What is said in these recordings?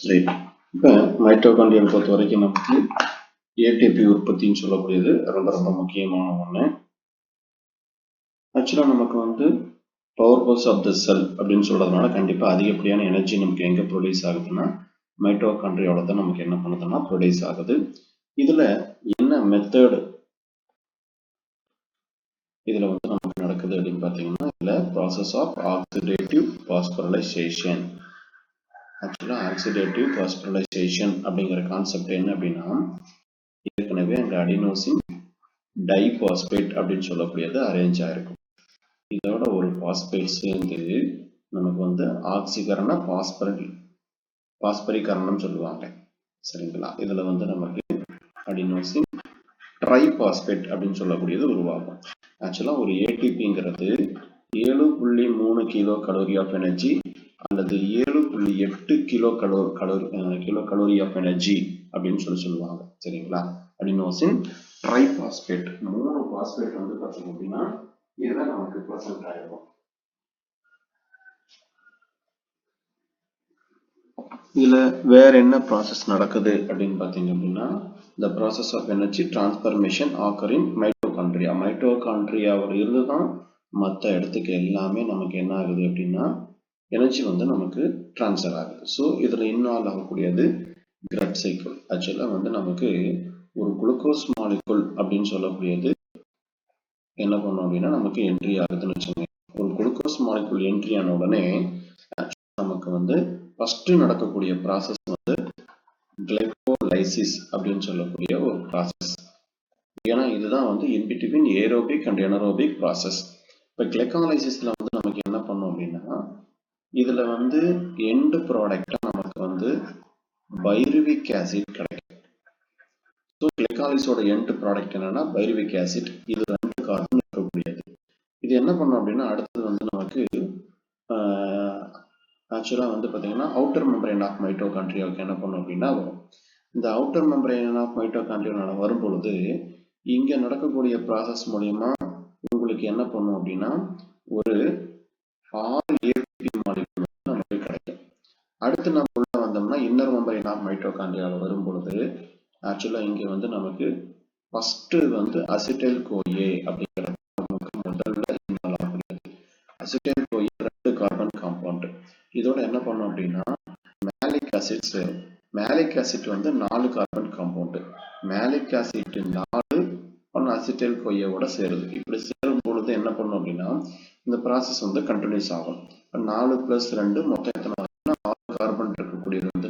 Right. இப்போ மைட்டோகாண்ட்ரியாவை பொறுத்த வரைக்கும் நமக்கு ஏடிபி உற்பத்தின்னு சொல்லக்கூடியது ரொம்ப ரொம்ப முக்கியமான ஒன்று. ஆக்சுவலாக நமக்கு வந்து பவர் பர்ஸ் ஆஃப் த செல் அப்படின்னு சொல்றதுனால கண்டிப்பாக அதிகப்படியான எனர்ஜி நமக்கு எங்கே ப்ரொடியூஸ் ஆகுதுன்னா மைட்டோகாண்ட்ரியாவோட தான் நமக்கு என்ன பண்ணுதுன்னா ப்ரொடியூஸ் ஆகுது. இதில் என்ன மெத்தட் இதில் வந்து நமக்கு நடக்குது அப்படின்னு பார்த்தீங்கன்னா இதில் ப்ராசஸ் ஆஃப் ஆக்சிடேட்டிவ் பாஸ்பரலைசேஷன். ஆக்சுவலாக ஆக்சிடேட்டிவ் பாஸ்பரலைசேஷன் அப்படிங்கிற கான்செப்ட் என்ன அப்படின்னா ஏற்கனவே அங்கே அடினோசின் டைபாஸ்பேட் அப்படின்னு சொல்லக்கூடியது அரேஞ்ச் ஆயிருக்கும். இதோட ஒரு பாஸ்பேட் சேர்ந்து நமக்கு வந்து ஆக்சிகரண பாஸ்பரிகரணம் சொல்லுவாங்க. சரிங்களா? இதுல வந்து நமக்கு அடினோசின் ட்ரைபாஸ்பேட் அப்படின்னு சொல்லக்கூடியது உருவாகும். ஆக்சுவலா ஒரு ஏடிபிங்கிறது 7.3 கிலோ கலோரி ஆஃப் எனர்ஜி அல்லது 7.8 கிலோ கலோரி ஆஃப் எனர்ஜி அப்படின்னு சொல்லுவாங்க. சரிங்களா? அடினோசின் ட்ரைபாஸ்பேட் 3 பாஸ்பேட் வந்து பார்த்தீங்க அப்படின்னா இதுதான் நமக்கு ப்ரெசென்ட் ஆயிடும். இதுல வேற என்ன ப்ராசஸ் நடக்குது அப்படின்னு பார்த்தீங்க அப்படின்னா the process of energy transformation occur in mitochondria. மைட்டோகாண்ட்ரியாவில் இருந்து தான் மற்ற இடத்துக்கு எல்லாமே நமக்கு என்ன ஆகுது அப்படின்னா எனர்ஜி வந்து நமக்கு டிரான்ஸ்ஃபர் ஆகுது. ஸோ இதில் இன்வால்வ் ஆகக்கூடியது கிரட் சைக்கிள். ஆக்சுவலாக வந்து நமக்கு ஒரு குளுக்கோஸ் மாலிகுல் அப்படின்னு சொல்லக்கூடியது என்ன பண்ணும் அப்படின்னா நமக்கு என்ட்ரி ஆகுதுன்னு வச்சுக்கோங்க. ஒரு குளுக்கோஸ் மாலிகுல் என்ட்ரி ஆன உடனே நமக்கு வந்து ஃபர்ஸ்ட் நடக்கக்கூடிய ப்ராசஸ் வந்து கிளைகோலைசிஸ் அப்படின்னு சொல்லக்கூடிய ஒரு ப்ராசஸ். ஏன்னா இதுதான் வந்து in between aerobic and anaerobic process. இப்போ கிளைகோலைசிஸ்ல வந்து நமக்கு என்ன பண்ணும் அப்படின்னா இதுல வந்து எண்ட் ப்ராடக்டா நமக்கு வந்து பைருவிக் ஆசிட் கிடைக்கும். ஸோ கிளைகாலிஸோட எண்ட் ப்ராடக்ட் என்னன்னா பைருவிக் ஆசிட். இது 2 கார்பன் இருக்கக்கூடியது. இது என்ன பண்ணும் அப்படின்னா அடுத்தது வந்து நமக்கு ஆக்சுவலாக வந்து பார்த்தீங்கன்னா அவுட்டர் மெம்பரேன் ஆஃப் மைட்டோகாண்ட்ரியாவுக்கு என்ன பண்ணும் அப்படின்னா வரும். இந்த அவுட்டர் மெம்பரேன் ஆஃப் மைட்டோகாண்ட்ரியா வரும் பொழுது இங்கே நடக்கக்கூடிய ப்ராசஸ் மூலியமா உங்களுக்கு என்ன பண்ணும் அப்படின்னா ஒரு 6 ஏடிபி மாலிகுல் நமக்கு கிடைக்கும். அடுத்து நம்ம உள்ள வந்தோம்னா இன்னர் மெம்பரேன் ஆஃப் மைட்டோகாண்ட்ரியாவில் வரும் பொழுது ஆக்சுவலாக இங்கே வந்து நமக்கு ஃபர்ஸ்ட் வந்து அசிட்டைல் கோஏ அப்படிங்கிறது நமக்கு முதல்ல இன்வால்வ் ஆகுது. Acetyl CoA 2 carbon compound. இதோட என்ன பண்ணும் அப்படின்னா மேலிக் ஆசிட் சேரும். மேலிக் ஆசிட் வந்து 4 carbon compound. Malic acid 4 acetyl கோஏவோட சேருது. இப்படி சேரும் பொழுது என்ன பண்ணும் அப்படின்னா இந்த ப்ராசஸ் வந்து கண்டினியூஸ் ஆகும். 4 + 2 மொத்தம் எத்தனை 6 கார்பன் இருக்கக்கூடியது வந்து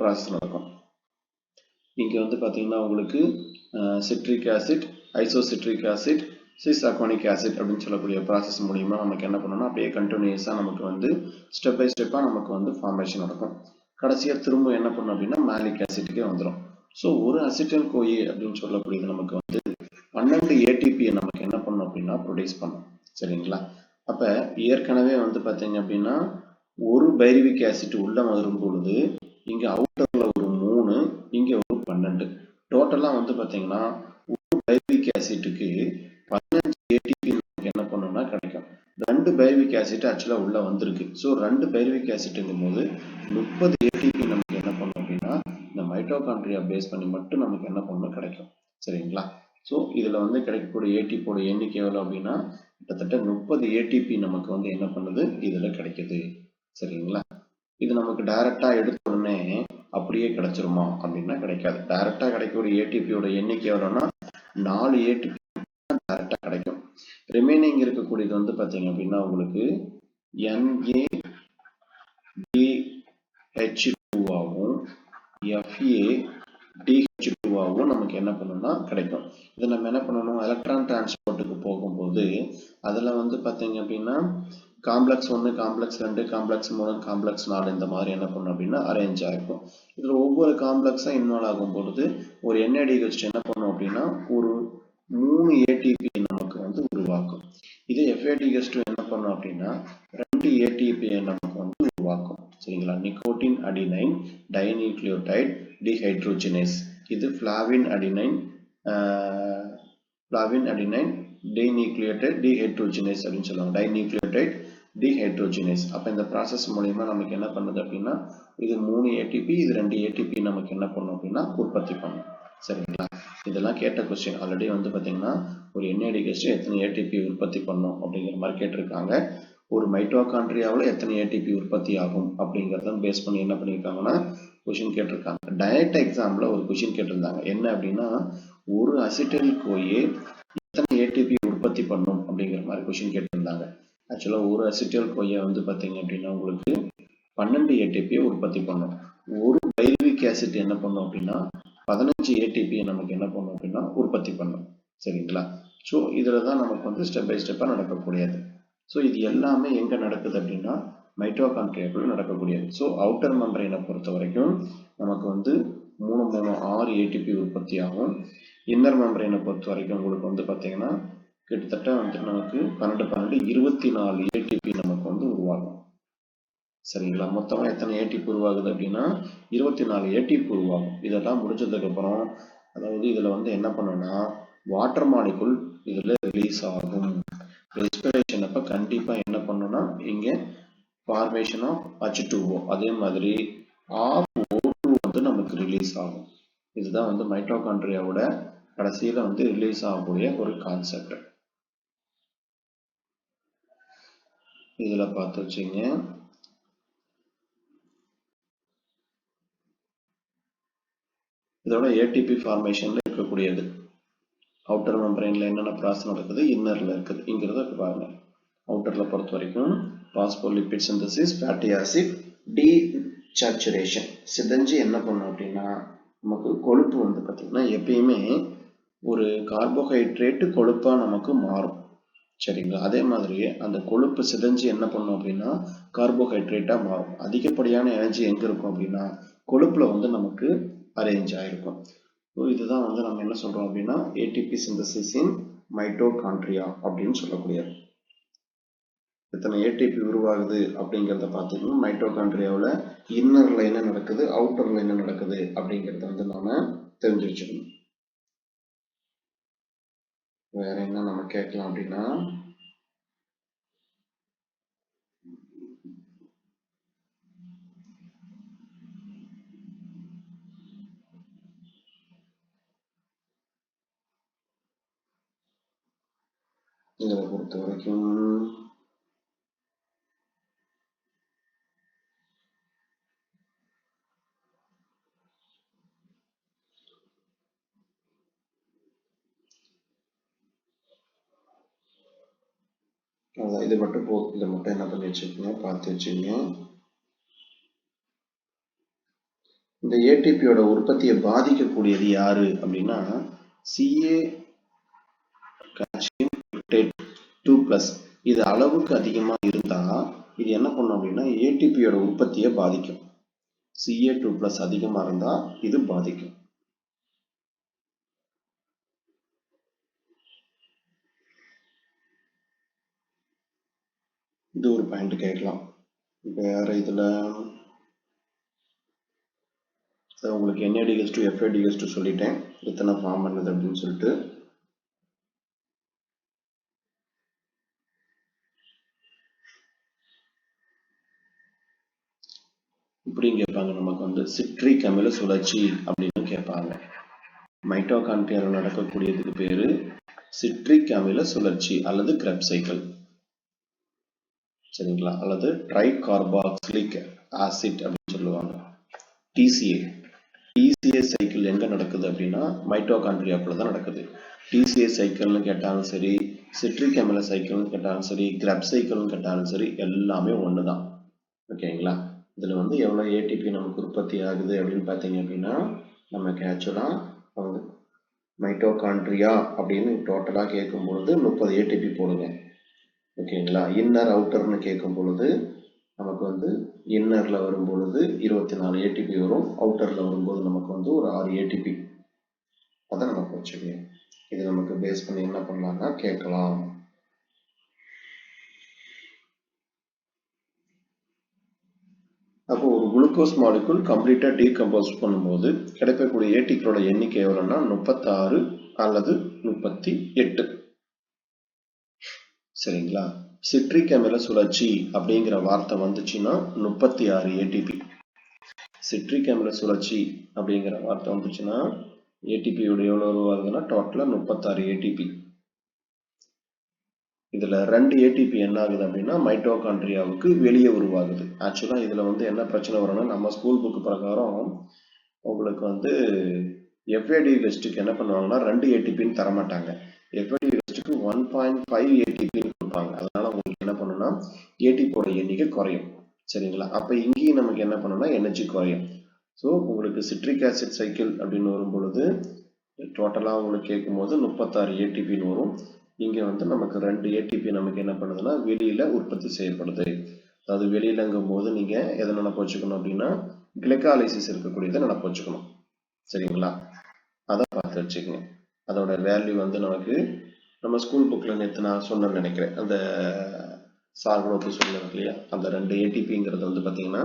ப்ராசஸ் நடக்கும். இங்க வந்து பாத்தீங்கன்னா உங்களுக்கு citric acid, isocitric acid, cis aconitic acid அப்படின்னு சொல்லக்கூடிய ப்ராசஸ் மூலியமா நமக்கு என்ன பண்ணணும்னா அப்படியே கண்டினியூஸா நமக்கு வந்து ஸ்டெப் பை ஸ்டெப்பா நமக்கு வந்து ஃபார்மேஷன் நடக்கும். கடைசியா திரும்ப என்ன பண்ணும் அப்படின்னா மேலிக் ஆசிட்டுக்கே வந்துடும். ஸோ ஒரு அசிட்டைல் கோஏ அப்படின்னு சொல்லக்கூடியது நமக்கு வந்து 12 ஏடிபியை நமக்கு என்ன பண்ணும் அப்படின்னா ப்ரொடியூஸ் பண்ணும். சரிங்களா? அப்ப ஏற்கனவே வந்து பாத்தீங்க அப்படின்னா ஒரு பைருவிக் ஆசிட் உள்ள வரும் பொழுது இங்க அவுட்டர்ல ஒரு 3, இங்க ஒரு 12. டோட்டலா வந்து பாத்தீங்கன்னா ஒரு பைருவிக் ஆசிட்டுக்கு 15 ஏடிபி நமக்கு என்ன பண்ணணும்னா கிடைக்கும். 2 பைருவிக் ஆசிட் ஆக்சுவலா உள்ள வந்திருக்கு. ஸோ 2 பைருவிக் ஆசிட்ங்கும் போது 30 ஏடிபி நமக்கு என்ன பண்ணும் அப்படின்னா இந்த மைட்டோகாண்ட்ரியா பேஸ் பண்ணி மட்டும் நமக்கு என்ன பண்ணணும் கிடைக்கும். சரிங்களா? ஸோ இதுல வந்து கிடைக்கக்கூடிய ஏடிபியோட எண்ணிக்கை எவ்வளவு அப்படின்னா கிட்டத்தட்ட 30 ஏடிபி நமக்கு வந்து என்ன பண்ணுது இதுல கிடைக்குது. சரிங்களா? இது நமக்கு டைரக்டா எடுத்த உடனே அப்படியே கிடைச்சிருமா அப்படின்னா கிடைக்காது. டைரக்டா கிடைக்கக்கூடிய ஏடிபியோட எண்ணிக்கை எவ்வளவுன்னா 4 ஏடிபி டைரக்டா கிடைக்கும். ரிமைனிங் இருக்கக்கூடியது வந்து பாத்தீங்க அப்படின்னா உங்களுக்கு NADH2 ஆகவும் FADH2 ஆகவும் நமக்கு என்ன பண்ணணும்னா கிடைக்கும். இதை நம்ம என்ன பண்ணணும் எலக்ட்ரான் டிரான்ஸ்போர்ட்டுக்கு போகும்போது அதுல வந்து பாத்தீங்க அப்படின்னா காம்ப்ளெக்ஸ் 1, காம்ப்ளெக்ஸ் 2, காம்ப்ளெக்ஸ் 3, காம்ப்ளெக்ஸ் 4 இந்த மாதிரி என்ன பண்ணும் அப்படின்னா அரேஞ்ச் ஆயிருக்கும். இதுல ஒவ்வொரு காம்ப்ளெக்ஸா இன்வால்வ் ஆகும் பொழுது ஒரு NADH என்ன பண்ணும் அப்படின்னா ஒரு 3 ஏடிபி நமக்கு வந்து உருவாக்கும். இதே FADH2 என்ன பண்ணும் அப்படின்னா 2 ஏடிபி நமக்கு வந்து உருவாக்கும். சரிங்களா? Nicotine adenine dinucleotide dehydrogenase. இது ஃபிளாவின் அடினைன் டீநியூக்ளியோடைட் டிஹைட்ரோஜினேஸ் அப்படின்னு சொல்லுவாங்க. Dinucleotide dehydrogenase. அப்போ இந்த ப்ராசஸ் மூலயமா நமக்கு என்ன பண்ணுது அப்படின்னா இது 3 ஏடிபி, இது 2 ஏடிபி நமக்கு என்ன பண்ணும் அப்படின்னா உற்பத்தி பண்ணும். சரிங்களா? இதெல்லாம் கேட்ட கொஸ்டின். ஆல்ரெடி வந்து பார்த்தீங்கன்னா ஒரு NAD கெஸ்ட் எத்தனை ஏடிபி உற்பத்தி பண்ணும் அப்படிங்கிற மாதிரி கேட்டிருக்காங்க. ஒரு மைட்டோகாண்ட்ரியாவில் எத்தனை ஏடிபி உற்பத்தி ஆகும் அப்படிங்கிறத பேஸ் பண்ணி என்ன பண்ணியிருக்காங்கன்னா கொஷின் கேட்டிருக்காங்க. டைரக்ட் எக்ஸாம்பிள் ஒரு கொஷின் கேட்டிருந்தாங்க. என்ன அப்படின்னா ஒரு அசிட்டைல் கோயே எத்தனை ஏடிபி உற்பத்தி பண்ணும் அப்படிங்கிற மாதிரி கொஷின் கேட்டிருந்தாங்க. ஆக்சுவலாக ஒரு அசிட்டைல் கோயை வந்து பார்த்தீங்க அப்படின்னா உங்களுக்கு 12 ஏடிபியை உற்பத்தி பண்ணும். ஒரு பைருவிக் ஆசிட் என்ன பண்ணும் அப்படின்னா 15 ஏடிபியை நமக்கு என்ன பண்ணும் அப்படின்னா உற்பத்தி பண்ணும். சரிங்களா? ஸோ இதில் தான் நமக்கு வந்து ஸ்டெப் பை ஸ்டெப்பாக நடக்கக்கூடியது. ஸோ இது எல்லாமே எங்கே நடக்குது அப்படின்னா மைட்டோகாண்ட்ரியாக்குள்ள நடக்கக்கூடியது. ஸோ அவுட்டர் மெம்பரைனை பொறுத்த வரைக்கும் நமக்கு வந்து 6 ஏடிபி உற்பத்தி ஆகும். இன்னர் மெம்பரைனை பொறுத்த வரைக்கும் உங்களுக்கு வந்து பார்த்தீங்கன்னா கிட்டத்தட்ட வந்து நமக்கு 12 24 ஏடிபி நமக்கு வந்து உருவாகும். சரிங்களா? மொத்தமாக எத்தனை ஏடிபி உருவாகுது அப்படின்னா 24 ஏடிபி உருவாகும். இதெல்லாம் முடிஞ்சதுக்கு அப்புறம் அதாவது இதில் வந்து என்ன பண்ணுன்னா வாட்டர் மாலிகுல் இதில் ரிலீஸ் ஆகும். ரெஸ்பிரேஷன் அப்போ கண்டிப்பாக என்ன பண்ணுன்னா இங்கே ஃபார்மேஷன் ஆஃப் H2O, அதே மாதிரி ஆஃப் O2 வந்து நமக்கு ரிலீஸ் ஆகும். இதுதான் வந்து மைட்டோகாண்ட்ரியாவோட கடைசியில் வந்து ரிலீஸ் ஆகக்கூடிய ஒரு கான்செப்ட். இதில் பார்த்து வச்சுங்க. இதோட ஏடிபி ஃபார்மேஷன்ல இருக்கக்கூடியது. அவுட்டர் மெம்பரைன்ல என்னென்ன ப்ராசஸ் நடக்குது, இன்னர்ல இருக்குது. இங்கிறத பாருங்க. அவுட்டர்ல பொறுத்த வரைக்கும் பாஸ்போலிபிட் சிந்தசிஸ், ஃபேட்டி ஆசிட் டீசேச்சுரேஷன் சிதைஞ்சு என்ன பண்ணும் அப்படின்னா நமக்கு கொழுப்பு வந்து பார்த்தீங்கன்னா எப்பயுமே ஒரு கார்போஹைட்ரேட் கொழுப்பா நமக்கு மாறும். சரிங்களா? அதே மாதிரி அந்த கொழுப்பு சிதைஞ்சு என்ன பண்ணும் அப்படின்னா கார்போஹைட்ரேட்டா மாறும். அதிகப்படியான எனர்ஜி எங்க இருக்கும் அப்படின்னா கொழுப்புல வந்து நமக்கு அரேஞ்ச் ஆயிருக்கும். இதுதான் வந்து நம்ம என்ன சொல்றோம் அப்படின்னா ஏடிபி சிந்தசிஸ் இன் மைட்டோகாண்ட்ரியா அப்படின்னு சொல்லக்கூடியது. எத்தனை ஏடிபி உருவாகுது அப்படிங்கிறத பார்த்தீங்கன்னா மைட்டோகாண்ட்ரியாவில் இன்னர்ல என்ன நடக்குது, அவுட்டர்ல என்ன நடக்குது அப்படிங்கிறத வந்து நாம தெரிஞ்சு வச்சுக்கணும். வேற என்ன நம்ம கேட்கலாம் அப்படின்னா இதை பொறுத்த வரைக்கும் இது மட்டும் போதும். இதை மட்டும் என்ன பண்ணி வச்சுக்கோங்க, பார்த்து வச்சுக்கோங்க. இந்த ஏடிபியோட உற்பத்தியை பாதிக்கக்கூடியது யாரு அப்படின்னா CA கால்சியம் 2+. இது அளவுக்கு அதிகமா இருந்தா இது என்ன பண்ணும் அப்படின்னா ஏடிபியோட உற்பத்தியை பாதிக்கும். CA2+ அதிகமா இருந்தா இது பாதிக்கும். இது ஒரு பாயிண்ட் கேட்கலாம். வேற இதுல உங்களுக்கு NADH2 FADH2 சொல்லிட்டேன் எத்தனை ஃபார்ம் பண்ணுது அப்படின்னு சொல்லிட்டு. இப்படின்னு கேட்பாங்க. நமக்கு வந்து சிட்ரிக் அமில சுழற்சி அப்படின்னு கேட்பாங்க. மைட்டோகாண்ட்ரியாவில் நடக்கக்கூடியதுக்கு பேரு சிட்ரிக் அமில சுழற்சி அல்லது கிரெப் சைக்கிள். சரிங்களா? அல்லது ட்ரைகார்பாக்சிலிக் ஆசிட் அப்படின்னு சொல்லுவாங்க. TCA சைக்கிள் எங்க நடக்குது அப்படின்னா மைட்டோகாண்ட்ரியாக்குள்ள தான் நடக்குது. TCA சைக்கிள்னு கேட்டாலும் சரி, சிட்ரிக் அமில சைக்கிள்னு கேட்டாலும் சரி, கிரெப் சைக்கிள்னு கேட்டாலும் சரி, எல்லாமே ஒண்ணுதான். ஓகேங்களா? இதுல வந்து எவ்வளவு ஏடிபி நமக்கு உற்பத்தி ஆகுது அப்படின்னு பார்த்தீங்க அப்படின்னா நமக்கு ஆக்சுவலா வந்து மைட்டோகாண்ட்ரியா அப்படின்னு டோட்டலா கேட்கும் பொழுது 30 ஏடிபி போடுங்க. ஓகேங்களா? இன்னர் அவுட்டர்னு கேட்கும் பொழுது நமக்கு வந்து இன்னர்ல வரும் பொழுது 24 ஏடிபி வரும். அவுட்டர்ல வரும்போது நமக்கு வந்து ஒரு 6 ஏடிபி. அதை நமக்கு வச்சுக்கணும். இது நமக்கு பேஸ் பண்ணி என்ன பண்ணலாம்னா கேட்கலாம். அப்போ ஒரு குளுக்கோஸ் மாலிகுல் கம்ப்ளீட்டா டீகம்போஸ் பண்ணும்போது கிடைக்கக்கூடிய ஏடிபியோட எண்ணிக்கை எவ்வளவுன்னா 36 அல்லது 38. சரிங்களா? சிட்ரிக் அமில சுழற்சி அப்படிங்கிற வார்த்தை வந்துச்சுன்னா 36 ஏடிபி. சிட்ரிக் அமில சுழற்சி அப்படிங்கிற வார்த்தை வந்துச்சுன்னா ஏடிபி எவ்வளவு உருவாகுதுன்னா டோட்டலா 36 ஏடிபி. இதுல 2 ஏடிபி என்ன ஆகுது அப்படின்னா மைட்டோகாண்ட்ரியாவுக்கு வெளியே உருவாகுது. ஆக்சுவலா இதுல என்ன பிரச்சனை வரும்னா, நம்ம ஸ்கூல் புக் பிரகாரம் உங்களுக்கு எஃப்ஏடி லிஸ்ட்டுக்கு என்ன பண்ணுவாங்கன்னா 2 ஏடிபின்னு தரமாட்டாங்க. எஃப்ஏடி லிஸ்ட்டுக்கு 1.5 ஏடிபின்னு கொடுப்பாங்க. அதனால உங்களுக்கு என்ன பண்ணுன்னா ஏடிபியோட எண்ணிக்கை குறையும். சரிங்களா? அப்ப இங்கேயும் நமக்கு என்ன பண்ணுன்னா எனர்ஜி குறையும். ஸோ உங்களுக்கு சிட்ரிக் ஆசிட் சைக்கிள் அப்படின்னு வரும் பொழுது டோட்டலா உங்களுக்கு கேட்கும் போது 36 ஏடிபின்னு வரும். இங்க நமக்கு 2 ஏடிபி நமக்கு என்ன பண்ணுதுன்னா வெளியில உற்பத்தி செய்யப்படுது. அதாவது வெளியிலங்கும் போது நீங்க எதை நினைப்பு வச்சுக்கணும் அப்படின்னா கிளைகாலிசிஸ் இருக்கக்கூடியதை நினைப்பு வச்சுக்கணும். சரிங்களா? அதை பார்த்து வச்சுக்கோங்க. அதோட வேல்யூ நமக்கு நம்ம ஸ்கூல் புக்ல நேற்று நான் சொன்னேன்னு நினைக்கிறேன். அந்த சார்பு சொல்லுறது இல்லையா, அந்த 2 ஏடிபிங்கிறது பார்த்தீங்கன்னா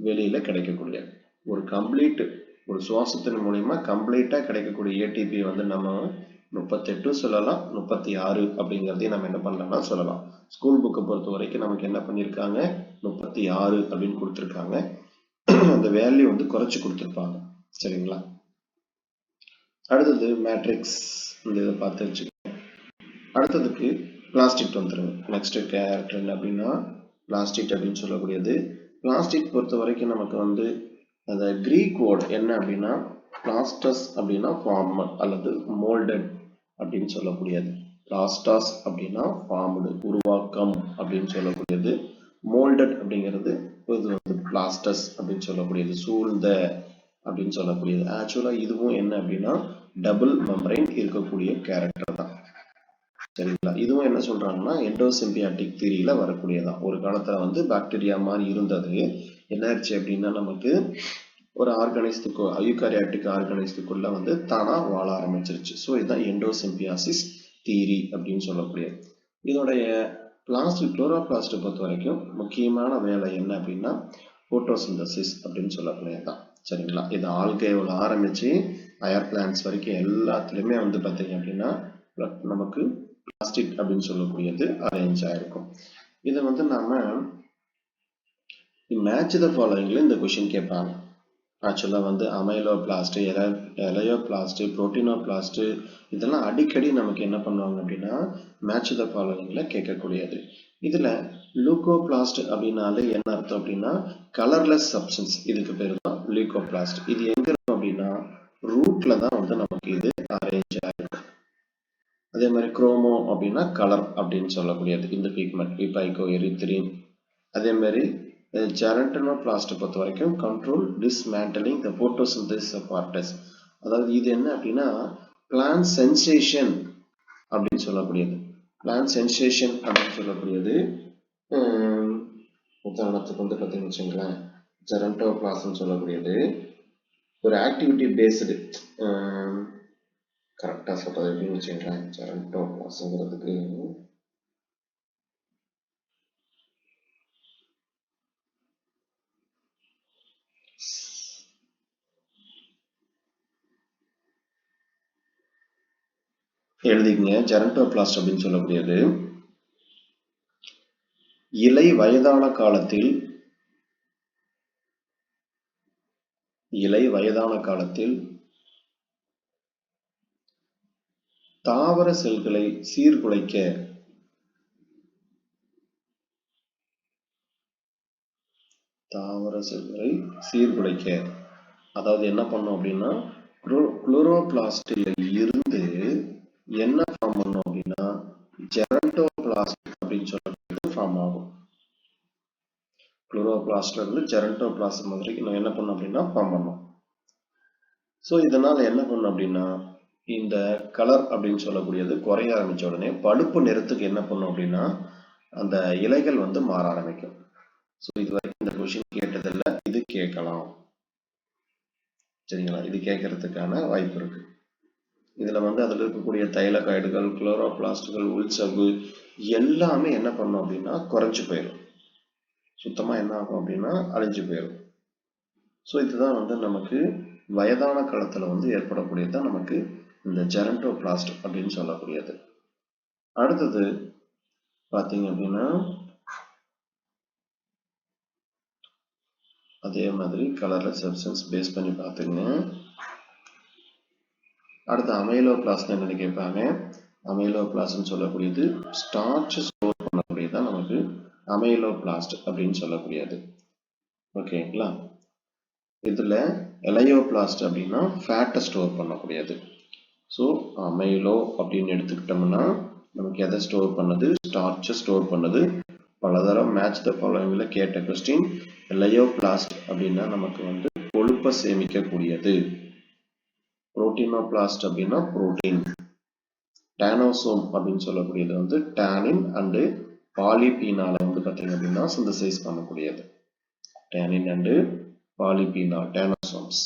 வெளியில கிடைக்கக்கூடிய ஒரு கம்ப்ளீட் ஒரு சுவாசத்தின் மூலியமா கம்ப்ளீட்டா கிடைக்கக்கூடிய ஏடிபி நம்ம 38 சொல்லலாம், 36 அப்படிங்கிறதையும் நம்ம என்ன பண்ணலாம்னா சொல்லலாம். ஸ்கூல் புக்கை பொறுத்த வரைக்கும் நமக்கு என்ன பண்ணியிருக்காங்க 36 அப்படின்னு கொடுத்துருக்காங்க. அந்த வேல்யூ குறைச்சு கொடுத்துருப்பாங்க. சரிங்களா? அடுத்தது மேட்ரிக்ஸ், இந்த இதை பார்த்து வச்சுக்கோங்க. அடுத்ததுக்கு பிளாஸ்டிக் வந்துருங்க. நெக்ஸ்ட் கேரக்டர் என்ன அப்படின்னா பிளாஸ்டிக் அப்படின்னு சொல்லக்கூடியது. பிளாஸ்டிக் பொறுத்த வரைக்கும் நமக்கு அந்த கிரீக் வேர்ட் என்ன அப்படின்னா பிளாஸ்டஸ் அப்படின்னா ஃபார்ம் அல்லது மோல்டட் அப்படின்னு சொல்லக்கூடியது. பிளாஸ்டாஸ் அப்படின்னா ஃபார்ம்டு உருவாக்கம் அப்படின்னு சொல்லக்கூடியது. மோல்டட் அப்படிங்கிறது பிளாஸ்டஸ் அப்படின்னு சொல்லக்கூடியது, சூழ்ந்த அப்படின்னு சொல்லக்கூடியது. ஆக்சுவலா இதுவும் என்ன அப்படின்னா டபுள் மெம்பரைன் இருக்கக்கூடிய கேரக்டர் தான். சரிங்களா? இதுவும் என்ன சொல்றாங்கன்னா எண்டோசிம்பியாட்டிக் தியரியில வரக்கூடியதான். ஒரு காலத்துல பாக்டீரியா மாதிரி இருந்தது, என்ன ஆச்சு அப்படின்னா நமக்கு ஒரு ஆர்கானிசத்துக்கு யூகாரியாட்டிக் ஆர்கானிசத்துக்குள்ள தானா வாழ ஆரம்பிச்சிருச்சு. ஸோ இதுதான் எண்டோசிம்பியாசிஸ் தியரி அப்படின்னு சொல்லக்கூடியது. இதோடைய பிளாஸ்டிக் குளோரோபிளாஸ்ட் பொறுத்த வரைக்கும் முக்கியமான வேலை என்ன அப்படின்னா போட்டோசிந்தசிஸ் அப்படின்னு சொல்லக்கூடியதுதான். சரிங்களா? இது ஆல்கைவில் ஆரம்பிச்சு ஹையர் பிளான்ட்ஸ் வரைக்கும் எல்லாத்துலயுமே பார்த்தீங்க அப்படின்னா நமக்கு பிளாஸ்டிக் அப்படின்னு சொல்லக்கூடியது அரேஞ்ச் ஆயிருக்கும். இதை நாம மேட்ச் த ஃபாலோயிங்ல இந்த கொஸ்டின் கேட்பாங்க. ஆக்சுவலா அமைலோ பிளாஸ்ட், எலையோ பிளாஸ்ட், புரோட்டீனோ பிளாஸ்ட் இதெல்லாம் அடிக்கடி நமக்கு என்ன பண்ணுவாங்க அப்படின்னா மேட்ச் த ஃபாலோயிங்ல கேட்கக்கூடியது. இதுல லூகோபிளாஸ்ட் அப்படின்னாலே என்ன அர்த்தம் அப்படின்னா கலர்லெஸ் சப்ஸ்டன்ஸ், இதுக்கு பேரு தான் லூகோபிளாஸ்ட். இது எங்க இருக்கும் அப்படின்னா ரூட்ல தான் நமக்கு இது அரேஞ்ச் ஆயிருக்கும். அதே மாதிரி குரோமோ அப்படின்னா கலர் அப்படின்னு சொல்லக்கூடியது இந்த பிக்மெண்ட் பிபைகோ எரித்ரின். அதே மாதிரி ஜெரண்டனோபிளாஸ்ட் பொறுத்த வரைக்கும் கண்ட்ரோல் டிஸ்மேண்டலிங் த போட்டோசிந்தசிஸ் அப்பார்டஸ். அதாவது இது என்ன அப்படின்னா பிளான்ட் சென்சேஷன் அப்படின்னு சொல்லக்கூடியது. பிளான்ட் சென்சேஷன் அப்படின்னு சொல்லக்கூடியது உதாரணத்துக்கு பார்த்தீங்கன்னு வச்சுங்களேன், ஜெரண்டோபிளாஸ்ட்னு சொல்லக்கூடியது ஒரு ஆக்டிவிட்டி பேஸ்டு, கரெக்டாக சொல்றது எப்படின்னு வச்சுங்களேன், ஜெரண்டோபிளாஸ்ட்ங்கிறதுக்கு எழுதிக்கங்க. ஜெரண்டோபிளாஸ்ட் அப்படின்னு சொல்லக்கூடியது இலை வயதான காலத்தில் தாவர செல்களை சீர்குலைக்க அதாவது என்ன பண்ணும் அப்படின்னா குளோரோபிளாஸ்ட்ல இருந்து என்ன ஃபார்ம் பண்ணும் அப்படின்னா ஜெரண்டோபிளாஸ்ட் அப்படின்னு சொல்றது ஃபார்ம் ஆகும். குளோரோபிளாஸ்ட்ல இருந்து ஜெரண்டோபிளாஸ்ட் மாதிரி நம்ம என்ன பண்ணோம் அப்படின்னா ஃபார்ம் பண்ணோம். ஸோ இதனால என்ன பண்ணும் அப்படின்னா இந்த கலர் அப்படின்னு சொல்லக்கூடியது குறைய ஆரம்பிச்ச உடனே பழுப்பு நிறத்துக்கு என்ன பண்ணும் அப்படின்னா அந்த இலைகள் மாற ஆரம்பிக்கும். ஸோ இதுவரைக்கும் இந்த கொஸ்டின் கேட்டதில்லை, இது கேட்கலாம். சரிங்களா? இது கேட்கறதுக்கான வாய்ப்பு இருக்கு. இதுல அதுல இருக்கக்கூடிய தைலகாய்டுகள், குளோரோபிளாஸ்டுகள், உள்சவ்வு எல்லாமே என்ன பண்ணும் அப்படின்னா குறைஞ்சு போயிடும். சுத்தமா என்ன ஆகும் அப்படின்னா அழிஞ்சு போயிடும். ஸோ இதுதான் நமக்கு வயதான காலத்துல ஏற்படக்கூடியதுதான் நமக்கு இந்த ஜெரண்டோபிளாஸ்ட் அப்படின்னு சொல்லக்கூடியது. அடுத்தது பார்த்தீங்க அப்படின்னா அதே மாதிரி கலர்ல சப்ஸ்டன்ஸ் பேஸ் பண்ணி பார்த்துங்க. அடுத்து அமைலோபிளாஸ்ட் என்னன்னு கேட்பாங்க. அமைலோபிளாஸ்ட்னு சொல்லக்கூடியது ஸ்டார்ச் ஸ்டோர் பண்ணக்கூடியதான் நமக்கு அமைலோபிளாஸ்ட் அப்படின்னு சொல்லக்கூடியது. ஓகேங்களா? இதுல எலையோபிளாஸ்ட் அப்படின்னா ஃபேட்டை ஸ்டோர் பண்ணக்கூடியது. ஸோ அமைலோ அப்படின்னு எடுத்துக்கிட்டோம்னா நமக்கு எதை ஸ்டோர் பண்ணுது? ஸ்டார்ச்சை ஸ்டோர் பண்ணுது. பலதரம் மேட்ச் த ஃபாலோயிங்ல கேட்ட கொஸ்டின். எலையோபிளாஸ்ட் அப்படின்னா நமக்கு வந்து கொழுப்பை சேமிக்கக்கூடியது. புரோட்டீனோபிளாஸ்ட் அப்படின்னா புரோட்டீன். டானோசோம் அப்படின்னு சொல்லக்கூடியது வந்து டானின் அண்டு பாலிபீனால வந்து பார்த்தீங்க அப்படின்னா சிந்தசைஸ் பண்ணக்கூடியது. Tannin and polyphenol tannosomes.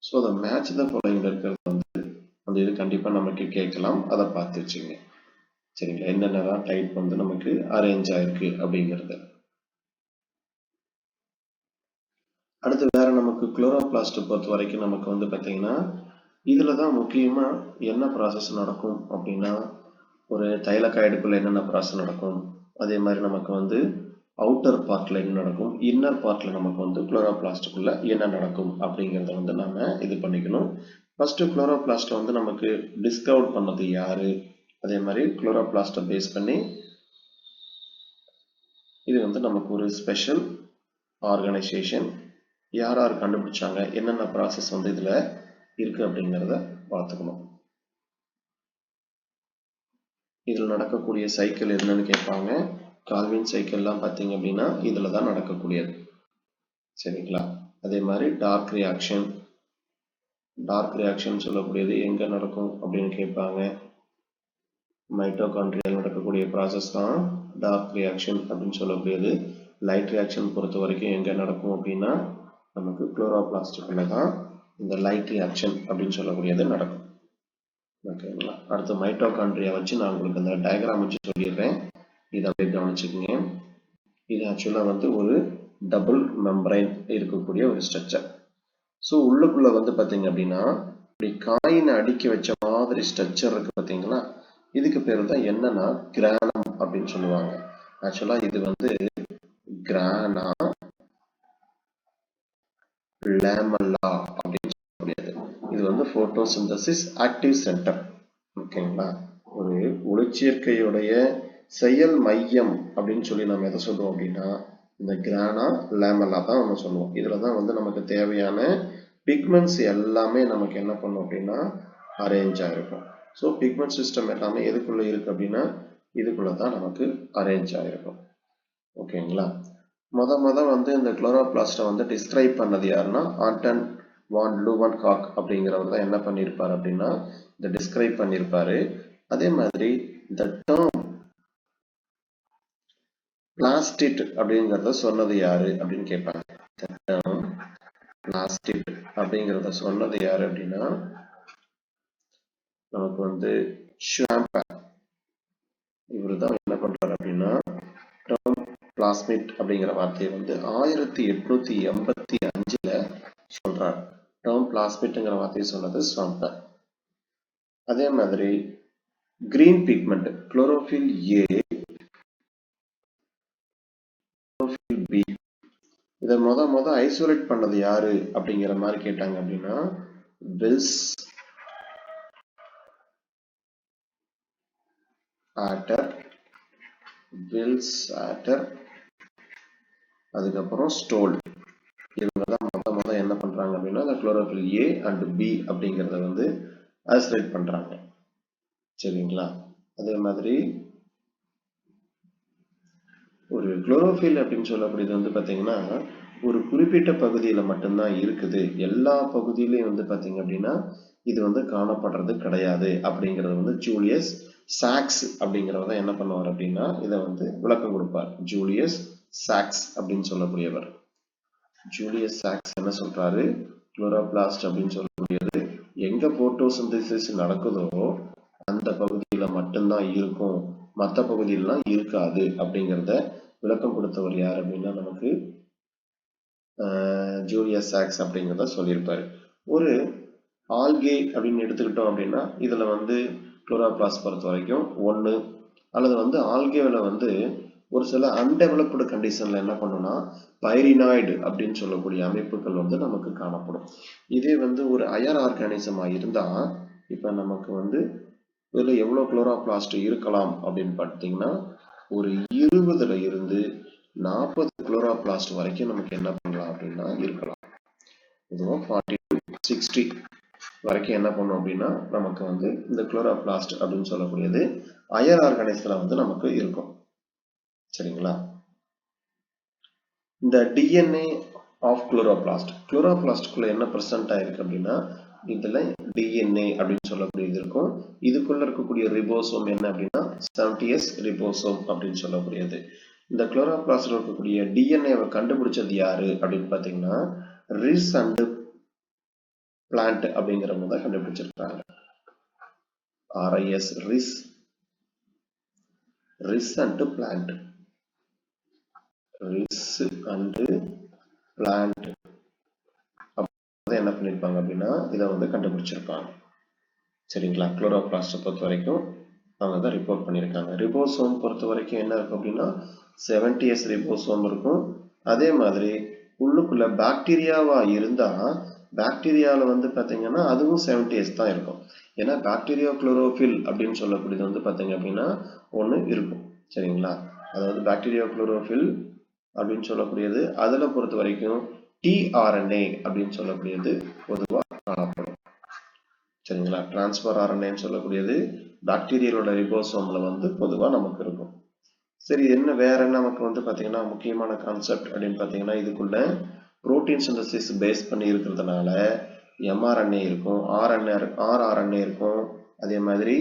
So அதை மேட்ச் த ஃபாலோயிங்ல இருக்கிறது வந்து அந்த இது கண்டிப்பாக நமக்கு கேட்கலாம். அதை பார்த்து வச்சுங்க. சரிங்களா? என்னென்னலாம் டைப் வந்து நமக்கு அரேஞ்ச் ஆயிருக்கு அப்படிங்கிறது. அடுத்து வேற நமக்கு குளோரோபிளாஸ்ட் பொறுத்த வரைக்கும் நமக்கு வந்து பார்த்தீங்கன்னா இதுல தான் முக்கியமா என்ன ப்ராசஸ் நடக்கும் அப்படின்னா ஒரு தைலக்காய்டுக்குள்ள என்னென்ன ப்ராசஸ் நடக்கும், அதே மாதிரி நமக்கு வந்து அவுட்டர் பார்ட்ல என்ன நடக்கும், இன்னர் பார்ட்ல நமக்கு வந்து குளோரோபிளாஸ்டுக்குள்ள என்ன நடக்கும் அப்படிங்கிறத வந்து நாம இது பண்ணிக்கணும். ஃபர்ஸ்ட் குளோரோபிளாஸ்ட்டை வந்து நமக்கு டிஸ்கவர் பண்ணது யாரு, அதே மாதிரி குளோரோபிளாஸ்ட்டை பேஸ் பண்ணி இது வந்து நமக்கு ஒரு ஸ்பெஷல் ஆர்கனைசேஷன். யார் யார் கண்டுபிடிச்சாங்க, என்னென்ன ப்ராசஸ் வந்து இதுல இருக்கு அப்படிங்கிறத பார்த்துக்கணும். இதில் நடக்கக்கூடிய சைக்கிள் என்னன்னு கேட்பாங்க. கால்வின் சைக்கிள்லாம் பார்த்தீங்க அப்படின்னா இதில் தான் நடக்கக்கூடியது. சரிங்களா? அதே மாதிரி டார்க் ரியாக்ஷன். டார்க் ரியாக்ஷன் சொல்லக்கூடியது எங்கே நடக்கும் அப்படின்னு கேட்பாங்க. மைட்டோகாண்ட்ரியால் நடக்கக்கூடிய ப்ராசஸ் தான் டார்க் ரியாக்ஷன் அப்படின்னு சொல்லக்கூடியது. லைட் ரியாக்ஷன் பொறுத்த வரைக்கும் எங்கே நடக்கும் அப்படின்னா நமக்கு குளோரோபிளாஸ்டுக்குள்ள தான் இந்த லைட் ரியாக்ஷன் அப்படின்னு சொல்லக்கூடியது நடக்கும். ஓகேங்களா? அடுத்து மைட்டோகாண்ட்ரியா வச்சு நான் உங்களுக்கு இந்த டயக்ராம் வச்சு சொல்லிடுறேன். இதை அப்படியே கவனிச்சுக்கோங்க. இது ஆக்சுவலாக வந்து ஒரு டபுள் மெம்பரைன் இருக்கக்கூடிய ஒரு ஸ்ட்ரக்சர். ஸோ உள்ளுக்குள்ள வந்து பார்த்தீங்க அப்படின்னா இப்படி காயினை அடுக்கி வச்ச மாதிரி ஸ்ட்ரக்சர் இருக்கு பார்த்தீங்களா? இதுக்கு பேர் தான் என்னன்னா கிரானம் அப்படின்னு சொல்லுவாங்க. ஆக்சுவலாக இது வந்து கிரானா லேமல்லா அப்படின்னு சொல்லக்கூடியது. இது வந்து போட்டோசிந்தசிஸ் ஆக்டிவ் சென்டர். ஓகேங்களா? ஒரு ஒளிச்சேர்க்கையுடைய செயல் மையம் அப்படின்னு சொல்லி நம்ம எதை சொல்லுவோம் அப்படின்னா இந்த கிரானா லேமல்லா தான் நம்ம சொல்லுவோம். இதுல தான் வந்து நமக்கு தேவையான பிக்மெண்ட்ஸ் எல்லாமே நமக்கு என்ன பண்ணும் அப்படின்னா அரேஞ்ச் ஆயிருக்கும். ஸோ பிக்மெண்ட் சிஸ்டம் எல்லாமே எதுக்குள்ள இருக்கு அப்படின்னா இதுக்குள்ள தான் நமக்கு அரேஞ்ச் ஆயிருக்கும். ஓகேங்களா? முத வந்து இந்த குளோரோபிளாஸ்ட்டை வந்து டிஸ்கிரைப் பண்ணது யாருன்னா ஆண்டன் வான் லூவன்காக் அப்படிங்கிறவர் தான் என்ன பண்ணியிருப்பாரு அப்படின்னா இதை டிஸ்கிரைப் பண்ணியிருப்பாரு. அதே மாதிரி இந்த டேர்ம் பிளாஸ்டிட் அப்படிங்கிறத சொன்னது யாரு அப்படின்னு கேட்பாங்க. டேர்ம் பிளாஸ்டிட் அப்படிங்கிறத சொன்னது யாரு அப்படின்னா நமக்கு வந்து ஷாம்பர். இவர் தான் என்ன பண்றாரு அப்படின்னா டேர்ம் பிளாஸ்மிட் அப்படிங்கிற வார்த்தையை வந்து 1885 சொல்றார். டேர்ம் பிளாஸ்மிட்ங்கிற வார்த்தையை சொன்னது ஷாம்பர். அதே மாதிரி green pigment chlorophyll A, chlorophyll B, இதை முத ஐசோலேட் பண்ணது யாரு அப்படிங்கிற மாதிரி கேட்டாங்க அப்படின்னா வில்ஸ் ஆட்டர், அதுக்கப்புறம் ஸ்டோல். இவங்க தான் முத என்ன பண்றாங்க அப்படின்னா இந்த குளோரோஃபில் ஏ அண்ட் பி அப்படிங்கிறத வந்து ஐசோலேட் பண்றாங்க. சரிங்களா? அதே மாதிரி ஒரு குளோரோஃபில் அப்படின்னு சொல்லக்கூடியது வந்து பாத்தீங்கன்னா ஒரு குறிப்பிட்ட பகுதியில மட்டும்தான் இருக்குது. எல்லா பகுதியிலையும் வந்து பாத்தீங்க அப்படின்னா இது வந்து காணப்படுறது கிடையாது அப்படிங்கறது வந்து ஜூலியஸ் சாக்ஸ் அப்படிங்கிறவர் தான் என்ன பண்ணுவார் அப்படின்னா இதை வந்து விளக்கம் கொடுப்பார். ஜூலியஸ் சாக்ஸ் அப்படின்னு சொல்லக்கூடியவர். ஜூலியஸ் சாக்ஸ் என்ன சொல்றாரு, குளோரோபிளாஸ்ட் அப்படின்னு சொல்லக்கூடியது எங்க போட்டோசிந்தசிஸ் நடக்குதோ அந்த பகுதியில மட்டும்தான் இருக்கும், மற்ற பகுதியிலாம் இருக்காது அப்படிங்கிறத விளக்கம் கொடுத்தவர் யார் அப்படின்னா நமக்கு ஜூலியஸ் சாக்ஸ் அப்படிங்கிறத சொல்லியிருப்பாரு. ஒரு ஆல்கே அப்படின்னு எடுத்துக்கிட்டோம் அப்படின்னா இதுல வந்து குளோரோபிளாஸ்ட் பொறுத்த வரைக்கும் 1 அல்லது வந்து ஆல்கேவில் வந்து ஒரு சில அன்டெவலப்டு கண்டிஷன்ல என்ன பண்ணும்னா பைரினாய்டு அப்படின்னு சொல்லக்கூடிய அமைப்புகள் வந்து நமக்கு காணப்படும். இதே வந்து ஒரு அயர் ஆர்கானிசமா இருந்தா இப்ப நமக்கு வந்து இதுல எவ்வளவு குளோரோபிளாஸ்ட் இருக்கலாம் அப்படின்னு பார்த்தீங்கன்னா ஒரு 20ல இருந்து 40 குளோரோபிளாஸ்ட் வரைக்கும் நமக்கு என்ன பண்ணலாம் அப்படின்னா இருக்கலாம். இதுவும் 40 to 60 வரைக்கும் என்ன பண்ணும் அப்படின்னா நமக்கு வந்து இந்த குளோரோபிளாஸ்ட் அப்படின்னு சொல்லக்கூடியது அயர் ஆர்கானிசத்துல வந்து நமக்கு இருக்கும். சரிங்களா? இந்த டிஎன்ஏ ஆஃப் குளோரோபிளாஸ்ட்குள்ள என்ன பிரசன்ட் ஆயிருக்கு அப்படின்னா இதுல டிஎன்ஏ அப்படின்னு சொல்லக்கூடியது இருக்கும். இதுக்குள்ள இருக்கக்கூடிய ரிபோசோம் என்ன அப்படின்னா 70s ரிபோசோம் அப்படின்னு சொல்லக்கூடியது. இந்த குளோரோபிளாஸ்ட்ல இருக்கக்கூடிய டிஎன்ஏவை கண்டுபிடிச்சது யாரு அப்படின்னு பாத்தீங்கன்னா ரிஸ் அண்ட் பிளான்ட் அப்படிங்கிறவங்க தான் கண்டுபிடிச்சிருக்காங்க. RIS ரிஸ் அண்ட் பிளான்ட் என்ன பண்ணிருப்பாங்க அப்படின்னா இதை வந்து கண்டுபிடிச்சிருப்பாங்க. சரிங்களா? குளோரோபிளாஸ்ட் பொறுத்த வரைக்கும் அவங்க தான் ரிப்போர்ட் பண்ணியிருக்காங்க. ரிபோசோம் பொறுத்த வரைக்கும் என்ன இருக்கும் அப்படின்னா 70s ரிபோசோம் இருக்கும். அதே மாதிரி உள்ளுக்குள்ள பாக்டீரியாவா இருந்தா பாக்டீரியால வந்து பாத்தீங்கன்னா அதுவும் 70s தான் இருக்கும். ஏன்னா பாக்டீரியா குளோரோஃபில் அப்படின்னு சொல்லக்கூடியது வந்து பாத்தீங்க அப்படின்னா ஒண்ணு இருக்கும். சரிங்களா? அதாவது பாக்டீரியா குளோரோஃபில் அப்படின்னு சொல்லக்கூடியது அதுல பொறுத்த வரைக்கும் tRNA அப்படின்னு சொல்லக்கூடியது பொதுவா காணப்படும். சரிங்களா? டிரான்ஸ்பர் RNAன்னு சொல்லக்கூடியது பாக்டீரியாலோட ரிபோசோம்ல வந்து பொதுவா நமக்கு இருக்கும். சரி, என்ன வேற என்ன நமக்கு வந்து பாத்தீங்கன்னா முக்கியமான கான்செப்ட் அப்படின்னு பாத்தீங்கன்னா இதுக்குள்ள புரோட்டீன் சிந்தசிஸ் பேஸ் பண்ணி இருக்கிறதுனால mRNA இருக்கும், rRNA இருக்கும், அதே மாதிரி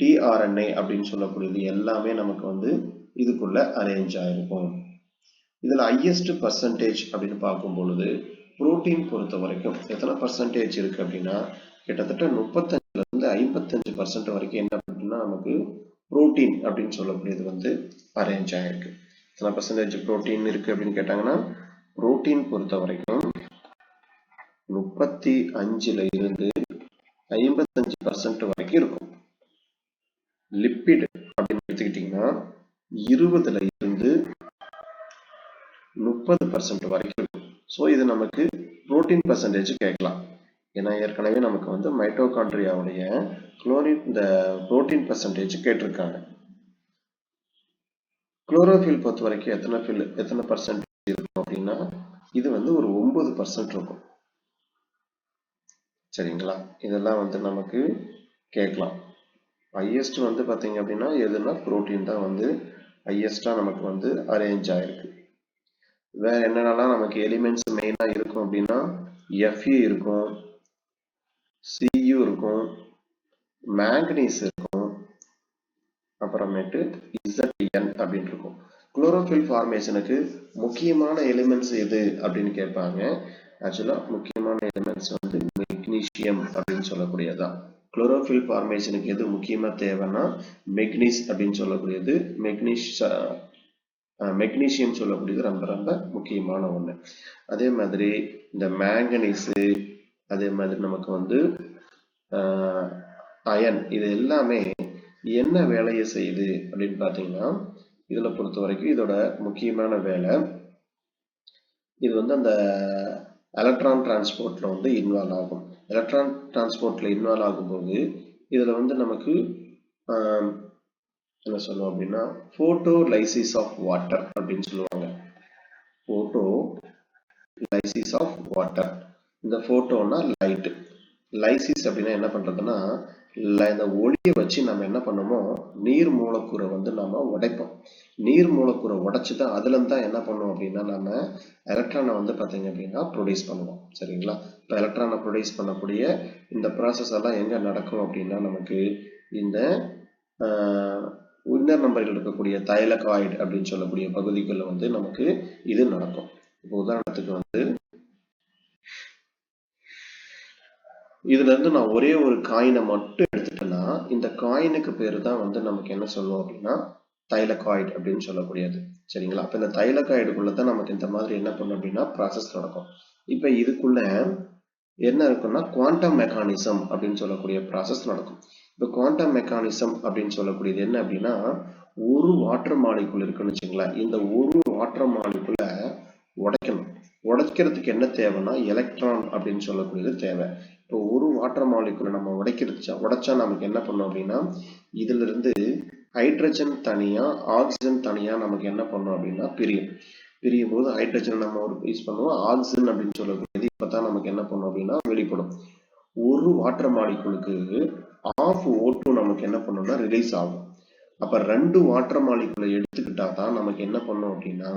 tRNA அப்படின்னு சொல்லக்கூடியது எல்லாமே நமக்கு வந்து இதுக்குள்ள அரேஞ்ச் ஆயிருக்கும். இதுல ஹையஸ்ட் பர்சன்டேஜ் அப்படின்னு பார்க்கும் பொழுது புரோட்டீன் பொறுத்த வரைக்கும் எத்தனை பர்சன்டேஜ் இருக்கு அப்படின்னா கிட்டத்தட்ட 35ல இருந்து 55% வரைக்கும் என்ன அப்படின்னா நமக்கு புரோட்டீன் அப்படின்னு சொல்லக்கூடியது வந்து அரேஞ்ச் ஆயிருக்கு. எத்தனை பர்சன்டேஜ் புரோட்டீன் இருக்கு அப்படின்னு கேட்டாங்கன்னா புரோட்டீன் பொறுத்த வரைக்கும் 35ல இருந்து 55% வரைக்கும் இருக்கும். லிப்பிட் அப்படின்னு எடுத்துக்கிட்டீங்கன்னா 20ல இருந்து 30% வரைக்கும் இருக்கும். ஸோ இது நமக்கு புரோட்டீன் பர்சன்டேஜ் கேட்கலாம். ஏன்னா ஏற்கனவே நமக்கு வந்து மைட்டோகாண்ட்ரியாவுடைய இந்த புரோட்டீன் பர்சன்டேஜ் கேட்டிருக்காங்க. குளோரோஃபில் பொறுத்த வரைக்கும் எத்தனை பர்சன்டேஜ் இருக்கும் அப்படின்னா இது வந்து ஒரு 9% இருக்கும். சரிங்களா? இதெல்லாம் வந்து நமக்கு கேட்கலாம். ஹையஸ்ட் வந்து பாத்தீங்க அப்படின்னா எதுனா புரோட்டீன் தான் வந்து ஹையஸ்டா நமக்கு வந்து அரேஞ்ச் ஆயிருக்கு. வேற என்னென்னலாம் நமக்கு எலிமெண்ட்ஸ் மெயினா இருக்கும் அப்படின்னா Fe இருக்கும், Cu இருக்கும், மேங்கனீஸ் இருக்கும், அப்புறமேட்டு Zn அப்படின்னு இருக்கும். குளோரோஃபில் ஃபார்மேஷனுக்கு முக்கியமான எலிமெண்ட்ஸ் எது அப்படின்னு கேட்பாங்க. ஆக்சுவலா முக்கியமான எலிமெண்ட்ஸ் வந்து மெக்னீசியம் அப்படின்னு சொல்லக்கூடியதான். குளோரோஃபில் ஃபார்மேஷனுக்கு எது முக்கியமா தேவைன்னா மெக்னீஸ் அப்படின்னு சொல்லக்கூடியது மெக்னீசியம் சொல்லக்கூடியது ரொம்ப ரொம்ப முக்கியமான ஒண்ணு. அதே மாதிரி இந்த மேங்கனீஸ், அதே மாதிரி நமக்கு வந்து அயன், இது எல்லாமே என்ன வேலையை செய்யுது அப்படின்னு பாத்தீங்கன்னா இதுல பொறுத்த வரைக்கும் இதோட முக்கியமான வேலை இது வந்து அந்த எலக்ட்ரான் டிரான்ஸ்போர்ட்ல வந்து இன்வால்வ் ஆகும். எலக்ட்ரான் டிரான்ஸ்போர்ட்ல இன்வால்வ் ஆகும்போது இதுல வந்து நமக்கு என்ன சொல்லுவோம் அப்படின்னா போட்டோ லைசிஸ் ஆஃப் வாட்டர் அப்படின்னு சொல்லுவாங்க. Photo lysis of water. இந்த போட்டோனா லைட், லைசிஸ் அப்படின்னா என்ன பண்றதுன்னா இந்த ஒளியை வச்சு நம்ம என்ன பண்ணோமோ நீர் மூலக்கூறை வந்து நம்ம உடைப்போம். நீர் மூலக்கூறை உடைச்சுதான் அதுல இருந்து தான் என்ன பண்ணுவோம் அப்படின்னா நம்ம எலக்ட்ரானை வந்து பாத்தீங்க அப்படின்னா ப்ரொடியூஸ் பண்ணுவோம். சரிங்களா? இப்போ எலக்ட்ரானை ப்ரொடியூஸ் பண்ணக்கூடிய இந்த ப்ராசஸ் எல்லாம் எங்க நடக்கும் அப்படின்னா நமக்கு இந்த இன்னர் நம்பரில் இருக்கக்கூடிய தைலகாய்டு அப்படின்னு சொல்லக்கூடிய பகுதிகளில் வந்து நமக்கு இது நடக்கும். இப்போ உதாரணத்துக்கு வந்து இதுல இருந்து நான் ஒரே ஒரு காயினை மட்டும் எடுத்துட்டேன்னா இந்த காயினுக்கு பேரு தான் வந்து நமக்கு என்ன சொல்லுவோம் அப்படின்னா தைலகாய்டு அப்படின்னு சொல்லக்கூடியது. சரிங்களா? அப்ப இந்த தைலகாய்டுக்குள்ளதான் நமக்கு இந்த மாதிரி என்ன பண்ணும் அப்படின்னா ப்ராசஸ் நடக்கும். இப்ப இதுக்குள்ள என்ன இருக்குன்னா குவாண்டம் மெக்கானிசம் அப்படின்னு சொல்லக்கூடிய ப்ராசஸ் நடக்கும். இப்போ குவாண்டம் மெக்கானிசம் அப்படின்னு சொல்லக்கூடியது என்ன அப்படின்னா ஒரு வாட்டர் மாலிகுல் இருக்குன்னு வச்சுங்களேன். இந்த ஒரு வாட்டர் மாலிகுலை உடைக்கணும். உடைக்கிறதுக்கு என்ன தேவைன்னா எலக்ட்ரான் அப்படின்னு சொல்லக்கூடியது தேவை. இப்போ ஒரு வாட்டர் மாலிகுலை நம்ம உடைச்சா நமக்கு என்ன பண்ணும் அப்படின்னா, இதுல இருந்து ஹைட்ரஜன் தனியா ஆக்சிஜன் தனியா நமக்கு என்ன பண்ணும் அப்படின்னா பிரியும் போது ஹைட்ரஜன் நம்ம யூஸ் பண்ணுவோம், ஆக்சிஜன் அப்படின்னு சொல்லக்கூடியது இப்பதான் நமக்கு என்ன பண்ணும் அப்படின்னா வெளிப்படும். ஒரு வாட்டர் மாலிகுலுக்கு ஆஃப் O2 நமக்கு என்ன பண்ணும்னா ரிலீஸ் ஆகும். அப்ப 2 வாட்டர் மாலிகுலை எடுத்துக்கிட்டா தான் நமக்கு என்ன பண்ணும் அப்படின்னா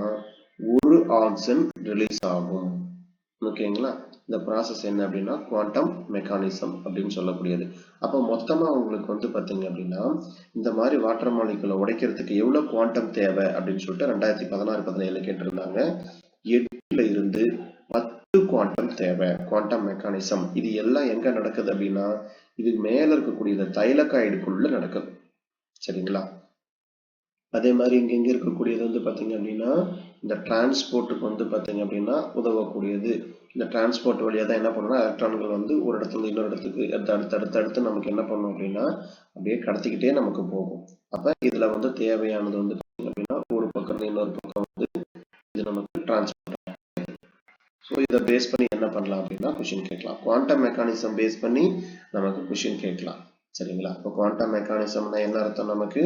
ஒரு ஆக்சிஜன் ரிலீஸ் ஆகும். ஓகேங்களா? இந்த ப்ராசஸ் என்ன அப்படின்னா குவாண்டம் மெக்கானிசம் அப்படின்னு சொல்லக்கூடியது. அப்போ மொத்தமா உங்களுக்கு வந்து பாத்தீங்க அப்படின்னா இந்த மாதிரி வாட்டர் மாலிகுலை உடைக்கிறதுக்கு எவ்வளவு குவாண்டம் தேவை அப்படின்னு சொல்லிட்டு 2016-17 கேட்டிருந்தாங்க. 8ல இருந்து 10 குவாண்டம் தேவை. குவாண்டம் மெக்கானிசம் இது எல்லாம் எங்க நடக்குது அப்படின்னா இது மேல இருக்கக்கூடிய தைலகாய்டுக்குள்ள நடக்குது. சரிங்களா? அதே மாதிரி இங்க இருக்கக்கூடியது வந்து பாத்தீங்க அப்படின்னா இந்த டிரான்ஸ்போர்ட்டுக்கு வந்து பாத்தீங்க அப்படின்னா உதவக்கூடியது. இந்த டிரான்ஸ்போர்ட் வழியா தான் என்ன பண்ணணும்னா எலக்ட்ரான்கள் வந்து ஒரு இடத்துல இன்னொரு இடத்துக்கு அடுத்து நமக்கு என்ன பண்ணும் அப்படின்னா அப்படியே கடத்திக்கிட்டே நமக்கு போகும். அப்ப இதுல வந்து தேவையானது வந்து பாத்தீங்க அப்படின்னா ஒரு பக்கம் இன்னொரு பக்கம் வந்து இது நமக்கு டிரான்ஸ்போர்ட். ஸோ இதை பேஸ் பண்ணி என்ன பண்ணலாம் அப்படின்னா கொஷின் கேட்கலாம். குவாண்டம் மெக்கானிசம் பேஸ் பண்ணி நமக்கு கொஷின் கேட்கலாம். சரிங்களா? இப்போ குவாண்டம் மெக்கானிசம்னா என்ன அர்த்தம்? நமக்கு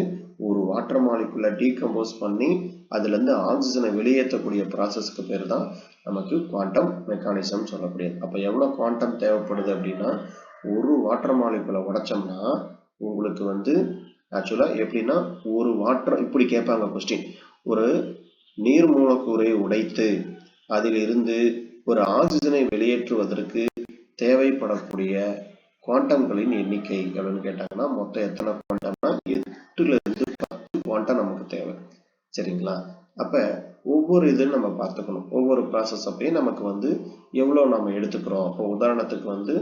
ஒரு வாட்டர் மாலிகுலை டீகம்போஸ் பண்ணி அதுல இருந்து ஆக்சிஜனை வெளியேற்றக்கூடிய ப்ராசஸ்க்கு பேர் தான் நமக்கு குவாண்டம் மெக்கானிசம் சொல்லக்கூடியது. அப்போ எவ்வளவு குவாண்டம் தேவைப்படுது அப்படின்னா ஒரு வாட்டர் மாலிகுலை உடைச்சோம்னா உங்களுக்கு வந்து ஆக்சுவலா எப்படின்னா ஒரு வாட்டர் இப்படி கேட்பாங்க கொஸ்டின். ஒரு நீர் மூலக்கூறை உடைத்து அதிலிருந்து ஒரு ஆக்சிஜனை வெளியேற்றுவதற்கு தேவைப்படக்கூடிய குவாண்டம்களின் எண்ணிக்கை அப்படின்னு கேட்டாங்கன்னா மொத்தம் எத்தனை குவாண்டம்னா 8ல இருந்து 10 குவாண்டம் நமக்கு தேவை. சரிங்களா? அப்ப ஒவ்வொரு இதுன்னு நம்ம பார்த்துக்கணும். ஒவ்வொரு ப்ராசஸ் அப்பயும் நமக்கு வந்து எவ்வளவு நம்ம எடுத்துக்கிறோம். இப்போ உதாரணத்துக்கு வந்து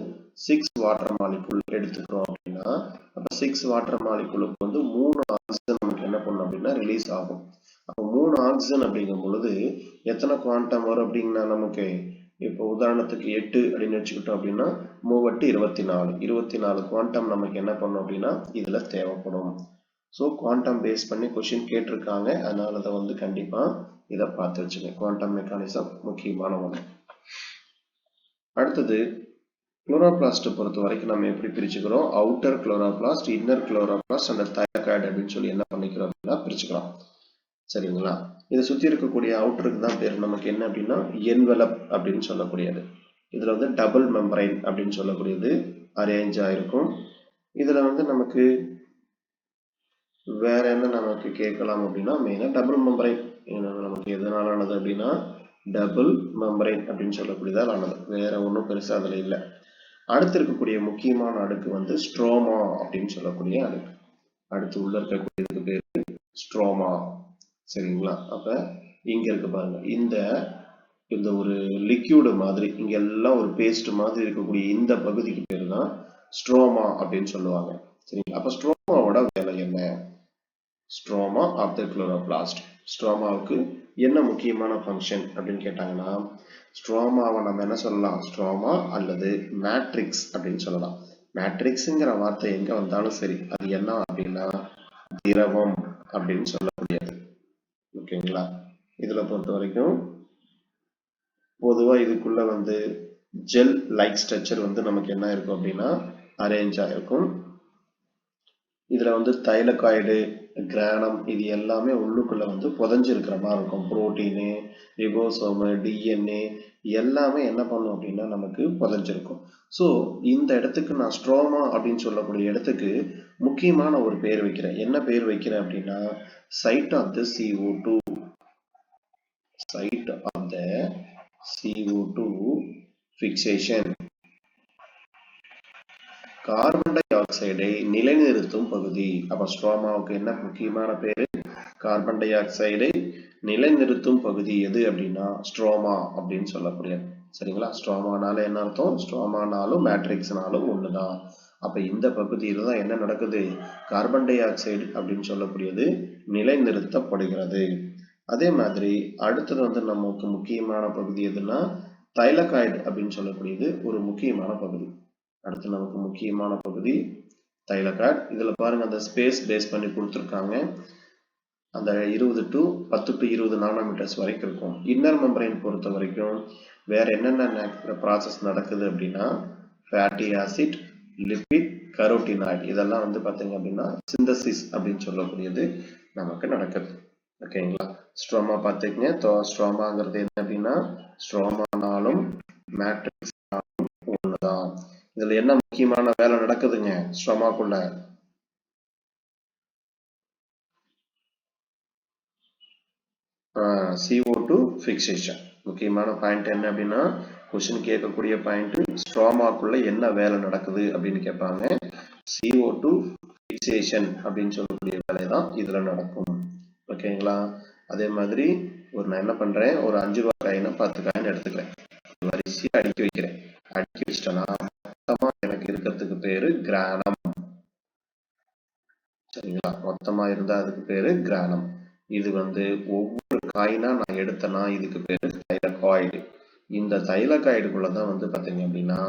6 வாட்டர் மாலிகுல் எடுத்துக்கிறோம் அப்படின்னா அப்ப 6 வாட்டர் மாலிகுலுக்கு வந்து 3 ஆக்சிஜன் நமக்கு என்ன பண்ணும் அப்படின்னா ரிலீஸ் ஆகும். அப்போ 3 ஆக்சிஜன் அப்படிங்கும் பொழுது எத்தனை குவாண்டம் வரும் அப்படின்னா நமக்கு இப்போ உதாரணத்துக்கு 8 அப்படின்னு வச்சுக்கிட்டோம் அப்படின்னா 3 × 24 குவாண்டம் நமக்கு என்ன பண்ணும் அப்படின்னா இதுல தேவைப்படும். ஸோ குவாண்டம் பேஸ் பண்ணி கொஸ்டின் கேட்டிருக்காங்க. அதனால அதை வந்து கண்டிப்பா இதை பார்த்து வச்சுங்க. குவாண்டம் மெக்கானிசம் முக்கியமான ஒன்று. அடுத்தது குளோரோபிளாஸ்ட் பொறுத்த வரைக்கும் நம்ம எப்படி பிரிச்சுக்கிறோம்? Outer chloroplast, inner chloroplast and thylakoid அப்படின்னு சொல்லி என்ன பண்ணிக்கிறோம் அப்படின்னா பிரிச்சுக்கிறோம். சரிங்களா? இதை சுத்தி இருக்கக்கூடிய அவுட்டருக்கு தான் பேர் நமக்கு என்ன அப்படின்னா என்வலப் அப்படின்னு சொல்லக்கூடியது. இதுல வந்து டபுள் மெம்பரைன் அப்படின்னு சொல்லக்கூடியது அரேஞ்ச் ஆயிருக்கும். இதுல வந்து நமக்கு வேற என்ன நமக்கு கேட்கலாம் அப்படின்னா மெயினா டபுள் மெம்பரைன் நமக்கு எதனால ஆனது அப்படின்னா டபுள் மெம்பரைன் அப்படின்னு சொல்லக்கூடியதால் ஆனது. வேற ஒன்றும் பெருசா அதுல இல்லை. அடுத்து இருக்கக்கூடிய முக்கியமான அடுக்கு வந்து ஸ்ட்ரோமா அப்படின்னு சொல்லக்கூடிய அடுக்கு. அடுத்து உள்ள இருக்கக்கூடியதுக்கு பேரு ஸ்ட்ரோமா. சரிங்களா? அப்ப இங்க இருக்கு பாருங்க, இந்த ஒரு லிக்யூடு மாதிரி இங்க எல்லாம் ஒரு பேஸ்ட் மாதிரி இருக்கக்கூடிய இந்த பகுதிக்கு பேரு தான் ஸ்ட்ரோமா அப்படின்னு சொல்லுவாங்க. சரிங்களா? அப்ப ஸ்ட்ரோமாவோட வேலை என்ன? Stroma of the chloroplast. ஸ்ட்ரோமாவுக்கு என்ன முக்கியமான ஃபங்க்ஷன் அப்படின்னு கேட்டாங்கன்னா ஸ்ட்ரோமாவை நம்ம என்ன சொல்லலாம்? ஸ்ட்ரோமா அல்லது மேட்ரிக்ஸ் அப்படின்னு சொல்லலாம். மேட்ரிக்ஸ்ங்கிற வார்த்தை எங்க வந்தாலும் சரி அது என்ன அப்படின்னா திரவம் அப்படின்னு சொல்லக்கூடியது. ஓகேங்களா? இதுல பொறுத்த வரைக்கும் பொதுவா இதுக்குள்ள வந்து ஜெல் லைக் ஸ்ட்ரக்சர் வந்து நமக்கு என்ன இருக்கும் அப்படின்னா அரேஞ்ச் ஆயிருக்கும். இதுல வந்து தைலகாய்டு, கிரானம் இது எல்லாமே உள்ளுக்குள்ள வந்து புதைஞ்சிருக்கிற மாதிரி இருக்கும். புரோட்டீனு, ரிபோசோமு, டிஎன்ஏ எல்லாமே என்ன பண்ணும் அப்படின்னா நமக்கு புதைஞ்சிருக்கும். ஸோ இந்த இடத்துக்கு நான் ஸ்ட்ரோமா அப்படின்னு சொல்லக்கூடிய இடத்துக்கு முக்கியமான ஒரு பேர் வைக்கிறேன். என்ன பேர் வைக்கிறேன் அப்படின்னா side of the CO2. Side of the CO2 fixation. Carbon டை ஆக்சைடை நிலைநிறுத்தும் பகுதி. அப்ப ஸ்ட்ரோமாவுக்கு என்ன முக்கியமான பேரு? கார்பன் டை ஆக்சைடை நிலைநிறுத்தும் பகுதி எது அப்படின்னா ஸ்ட்ரோமா அப்படின்னு சொல்லக்கூடிய. சரிங்களா? ஸ்ட்ரோமானால என்ன அர்த்தம்? ஸ்ட்ரோமானாலும் மேட்ரிக்ஸ்னாலும் ஒண்ணுதான். அப்ப இந்த பகுதியில தான் என்ன நடக்குது? கார்பன் டை ஆக்சைடு அப்படின்னு சொல்லக்கூடியது நிலைநிறுத்தப்படுகிறது. அதே மாதிரி அடுத்தது வந்து நமக்கு முக்கியமான பகுதி எதுன்னா தைலகாய்டு அப்படின்னு சொல்லக்கூடியது ஒரு முக்கியமான பகுதி. அடுத்து நமக்கு முக்கியமான பகுதி தைலகாய்டு. இதுல பாருங்க அந்த ஸ்பேஸ் பேஸ் பண்ணி கொடுத்துருக்காங்க. அந்த 20 to 10 to 20 நானோமீட்டர்ஸ் வரைக்கும் இருக்கும். இன்னர் மெம்பரைன் பொறுத்த வரைக்கும் வேற என்னென்ன ப்ராசஸ் நடக்குது அப்படின்னா ஃபேட்டி ஆசிட், லிபிட், கரோட்டினாய்டு இதெல்லாம் வந்து பார்த்தீங்க அப்படின்னா சிந்தசிஸ் அப்படின்னு சொல்லக்கூடியது நமக்கு நடக்குது. ஓகேங்களா? ஸ்ட்ரோமா பார்த்துக்கங்க. ஸ்ட்ரோமாங்கிறது என்ன அப்படின்னா ஸ்ட்ரோமானாலும் மேட்ரிக்ஸ் ஒண்ணுதான். இதுல என்ன முக்கியமான வேலை நடக்குதுங்க ஸ்ட்ரோமாக்குள்ள? CO2 fixation. முக்கியமான பாயிண்ட் என்ன அப்படின்னா கொஸ்டின் கேட்கக்கூடிய பாயிண்ட் ஸ்ட்ரோமாக்குள்ள என்ன வேலை நடக்குது அப்படின்னு கேட்பாங்க. CO2 ஃபிக்சேஷன் அப்படின்னு சொல்லக்கூடிய வேலை தான் இதுல நடக்கும். ஓகேங்களா? அதே மாதிரி நான் என்ன பண்றேன், ஒரு 5 ரூபாய் காயினை 10 காயின் எடுத்துக்கிறேன், வரிசையா அடுக்கி வைக்கிறேன். அடுக்கி வச்சிட்டேன்னா மொத்தமா எனக்கு இருக்கிறதுக்கு பேரு கிரானம். சரிங்களா? மொத்தமா இருந்தா அதுக்கு பேரு கிரானம். இது வந்து ஒவ்வொரு காயினா நான் எடுத்தேன்னா இதுக்கு பேரு தைலகாய்டு. இந்த தைலகாய்டுக்குள்ளதான் வந்து பாத்தீங்க அப்படின்னா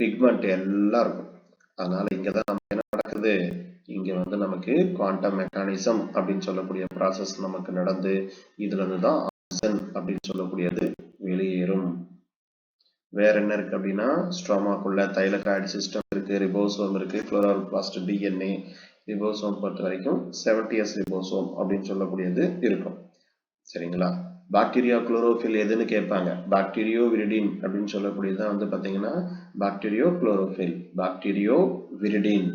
பிக்மெண்ட் எல்லாம் இருக்கும். அதனால இங்கதான் நமக்கு என்ன நடக்குது, இங்க வந்து நமக்கு குவாண்டம் மெக்கானிசம் அப்படின்னு சொல்லக்கூடிய ப்ராசஸ் நமக்கு நடந்து இதுல இருந்துதான் ஆக்சிஜன் அப்படின்னு சொல்லக்கூடியது வெளியேறும். வேற என்ன இருக்கு அப்படின்னா ஸ்ட்ரோமாக்குள்ள தைலகாய்டு சிஸ்டம் இருக்கு, ரிபோசோம் இருக்கு, குளோரோபிளாஸ்ட், DNA. ரிபோசோம் பொறுத்த வரைக்கும் 70s ரிபோசோம் அப்படின்னு சொல்லக்கூடியது இருக்கும். சரிங்களா? பாக்டீரியா குளோரோஃபில் எதுன்னு கேட்பாங்க. பாக்டீரியோ விரிடின் அப்படின்னு சொல்லக்கூடியதுதான் வந்து பாத்தீங்கன்னா பாக்டீரியோ குளோரோஃபில், பாக்டீரியோ விரிடின்.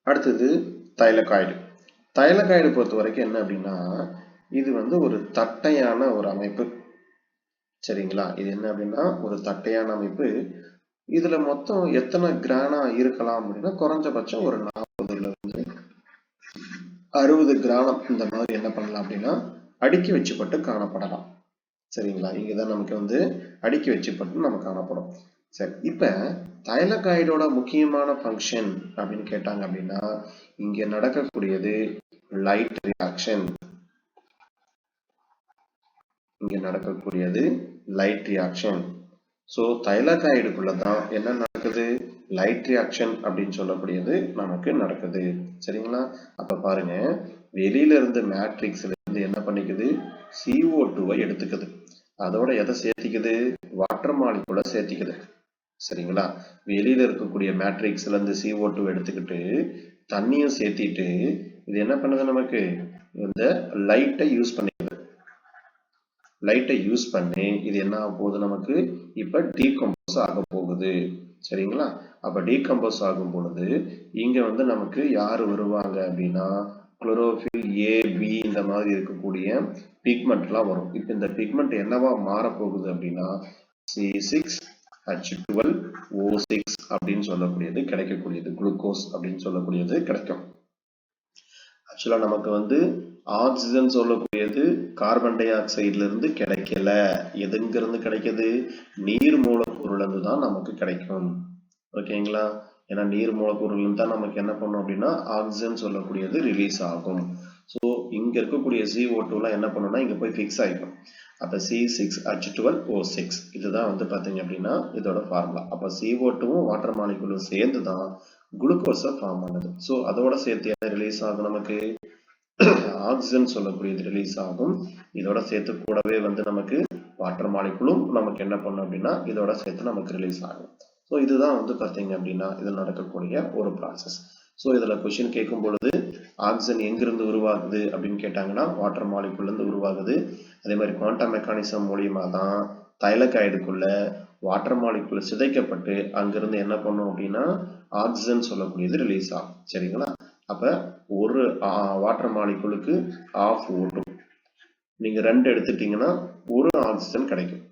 அடுத்தது தைலகாய்டு. தைலகாய்டு பொறுத்த வரைக்கும் என்ன அப்படின்னா இது வந்து ஒரு தட்டையான ஒரு அமைப்பு. சரிங்களா? இது என்ன அப்படின்னா ஒரு தட்டையான அமைப்பு. இதுல மொத்தம் எத்தனை கிரானா இருக்கலாம் அப்படின்னா குறைஞ்சபட்சம் ஒரு 40ல இருந்து 60 கிரானம் இந்த மாதிரி என்ன பண்ணலாம் அப்படின்னா அடுக்கி வச்சுப்பட்டு காணப்படலாம். சரிங்களா? இங்கதான் நமக்கு வந்து அடுக்கி வச்சுப்பட்டு நம்ம காணப்படும். சரி, இப்ப தைலகாய்டோட முக்கியமான ஃபங்க்ஷன் அப்படின்னு கேட்டாங்க அப்படின்னா இங்க நடக்கக்கூடியது லைட் ரியாக்ஷன். இங்க நடக்கக்கூடியது லைட் ரியாக்ஷன். ஸோ தைலகாய்டுக்குள்ளதான் என்ன நடக்குது, லைட் ரியாக்ஷன் அப்படின்னு சொல்லக்கூடியது நமக்கு நடக்குது. சரிங்களா? அப்ப பாருங்க, வெளியில இருந்து மேட்ரிக்ஸ்ல இருந்து என்ன பண்ணிக்குது, CO2வை எடுத்துக்குது, அதோட எதை சேர்த்திக்குது, வாட்டர் மாலிகுலை சேர்த்திக்குது. சரிங்களா? வெளியில இருக்கக்கூடிய மேட்ரிக்ஸ்ல இருந்து CO2 எடுத்துக்கிட்டு தண்ணியும் சேர்த்திட்டு இது என்ன பண்ணுது, நமக்கு இந்த லைட்டை யூஸ் பண்ணி இது என்ன ஆக போகுது, நமக்கு இப்ப டீகம்போஸ் ஆக போகுது. சரிங்களா? அப்ப டீகம்போஸ் ஆகும் பொழுது இங்க வந்து நமக்கு யாரு வருவாங்க அப்படின்னா குளோரோஃபில் A, B இந்த மாதிரி இருக்கக்கூடிய பிக்மெண்ட் எல்லாம் வரும். இப்ப இந்த பிக்மெண்ட் என்னவா மாறப்போகுது அப்படின்னா C6H12O6 அப்படின்னு சொல்லக்கூடியது கிடைக்கக்கூடியது, குளுக்கோஸ் அப்படின்னு சொல்லக்கூடியது கிடைக்கும். ஆக்சுவலா நமக்கு வந்து ஆக்சிஜன் சொல்லக்கூடியது கார்பன் டை ஆக்சைடுல இருந்து கிடைக்கல. எதுங்கிருந்து கிடைக்குது, நீர் மூலப்பொருள் இருந்து தான் நமக்கு கிடைக்கும். ஓகேங்களா? ஏன்னா நீர் மூலப்பொருள் தான் நமக்கு என்ன பண்ணும் அப்படின்னா ஆக்சிஜன் சொல்லக்கூடியது ரிலீஸ் ஆகும். ஸோ இங்க இருக்கக்கூடிய CO2 எல்லாம் என்ன பண்ணும்னா இங்க போய் ஃபிக்ஸ் ஆகிக்கும். அப்ப C6H12O6 இதுதான் வந்து பாத்தீங்க அப்படின்னா இதோட ஃபார்முலா. அப்ப CO2வும் வாட்டர் மாலிகுலும் சேர்ந்து தான் குளுக்கோஸை ஃபார்ம் பண்ணுது. ஸோ அதோட சேர்த்து ரிலீஸ் ஆகும், நமக்கு ஆக்சிஜன் சொல்லக்கூடியது ரிலீஸ் ஆகும். இதோட சேர்த்து கூடவே வந்து நமக்கு வாட்டர் மாலிகுலும் நமக்கு என்ன பண்ணும் அப்படின்னா இதோட சேர்த்து நமக்கு ரிலீஸ் ஆகும். ஸோ இதுதான் வந்து பார்த்தீங்க அப்படின்னா இதில் நடக்கக்கூடிய ஒரு ப்ராசஸ். ஸோ இதில் கொஸ்டின் கேட்கும் பொழுது ஆக்சிஜன் எங்கிருந்து உருவாகுது அப்படின்னு கேட்டாங்கன்னா வாட்டர் மாலிகுல்ல இருந்து உருவாகுது. அதே மாதிரி குவாண்டம் மெக்கானிசம் மூலியமா தான் தைலகாய்டுக்குள்ள வாட்டர் மாலிகுல் சிதைக்கப்பட்டு அங்கிருந்து என்ன பண்ணும் அப்படின்னா ஆக்சிஜன் சொல்லக்கூடியது ரிலீஸ் ஆகும். சரிங்களா? அப்ப ஒரு வாட்டர் மாலிகுலுக்கு ஆஃப் O2, நீங்க 2 எடுத்துட்டீங்கன்னா ஒரு ஆக்சிஜன் கிடைக்கும்.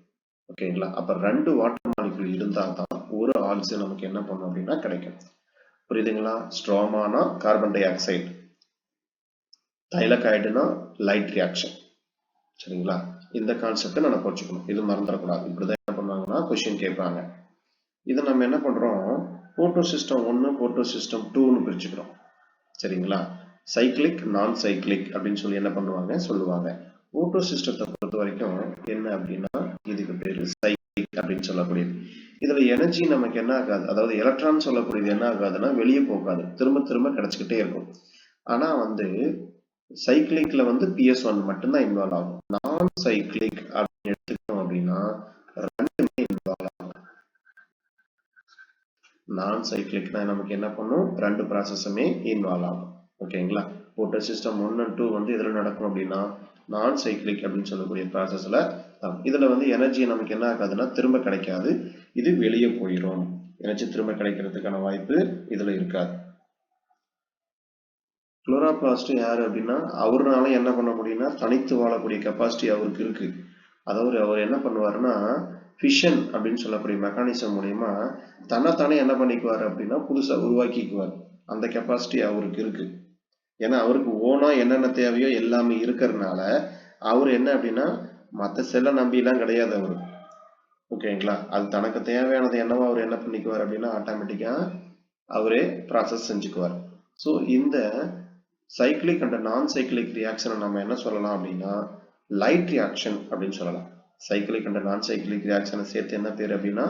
ஓகேங்களா? அப்ப 2 வாட்டர் மாலிகுல் இருந்தா தான் ஒரு ஆக்சிஜன் நமக்கு என்ன பண்ணும் அப்படின்னா கிடைக்கும். புரியுதுங்களா? ஸ்ட்ரோமானா கார்பன் டை ஆக்சைடு, தைலகாய்டுனா லைட் ரியாக்ஷன். சரிங்களா? இந்த கான்செப்டை நம்ம வச்சுக்கணும், இது மறந்துடக்கூடாது. இப்படிதான் என்ன பண்ணுவாங்கன்னா கொஸ்டின் கேட்பாங்க. இதை நம்ம என்ன பண்றோம், போட்டோ சிஸ்டம் 1, போட்டோ சிஸ்டம் 2ன்னு பிரிச்சுக்கிறோம். சரிங்களா? சைக்கிளிக், நான் சைக்கிளிக் அப்படின்னு சொல்லி என்ன பண்ணுவாங்க சொல்லுவாங்க. போட்டோ சிஸ்டத்தை பொறுத்த வரைக்கும் என்ன அப்படின்னா இதுக்கு பேரு சைக்கிளிக் அப்படின்னு சொல்லக்கூடியது. இதுல எனர்ஜி நமக்கு என்ன ஆகாது, அதாவது எலக்ட்ரான் சொல்லக்கூடியது என்ன ஆகாதுன்னா வெளியே போகாது, திரும்ப திரும்ப கிடைச்சிக்கிட்டே இருக்கும். ஆனா வந்து சைக்கிளிக்ல வந்து PS1 மட்டும்தான் இன்வால்வ் ஆகும். நான் சைக்கிளிக் அப்படின்னு எடுத்துக்கிட்டோம் அப்படின்னா ரெண்டுமே இன்வால்வ் ஆகும். நான் சைக்கிளிக்னா நமக்கு என்ன பண்ணும், ரெண்டு ப்ராசஸுமே இன்வால்வ் ஆகும். ஓகேங்களா? இப்போ சிஸ்டம் 1 and 2 வந்து எதில் நடக்கும் அப்படின்னா நான் சைக்கிளிக் அப்படின்னு சொல்லக்கூடிய ப்ராசஸ்ல இதுல வந்து எனர்ஜி நமக்கு என்ன ஆகாதுன்னா திரும்ப கிடைக்காது, இது வெளியே போயிடும். எனர்ஜி திரும்ப கிடைக்கிறதுக்கான வாய்ப்பு இதுல இருக்காது. குளோரோபிளாஸ்ட் யாரு அப்படின்னா அவருனால என்ன பண்ண முடியும்னா தனித்து வாழக்கூடிய கெப்பாசிட்டி அவருக்கு இருக்கு. அதாவது அவர் என்ன பண்ணுவாருன்னா ஃபிஷன் அப்படின்னு சொல்லக்கூடிய மெக்கானிசம் மூலியமா தன்னைத்தானே என்ன பண்ணிக்குவார் அப்படின்னா புதுசா உருவாக்கிக்குவார். அந்த கெப்பாசிட்டி அவருக்கு இருக்கு. ஏன்னா அவருக்கு ஓனா என்னென்ன தேவையோ எல்லாமே இருக்கிறதுனால அவர் என்ன அப்படின்னா மற்ற செல்லை நம்பிலாம் கிடையாது அவரு. ஓகேங்களா? அது தனக்கு தேவையானது என்னவோ அவர் என்ன பண்ணிக்குவார் அப்படின்னா ஆட்டோமேட்டிக்கா அவரே ப்ராசஸ் செஞ்சுக்குவார். ஸோ இந்த சைக்கிளிக் அண்ட் நான் சைக்கிளிக் ரியாக்ஷனை நம்ம என்ன சொல்லலாம் அப்படின்னா லைட் ரியாக்ஷன் அப்படின்னு சொல்லலாம். சைக்கிளிக் அண்ட் நான் சைக்கிளிக் ரியாக்ஷனை சேர்த்து என்ன பேர் அப்படின்னா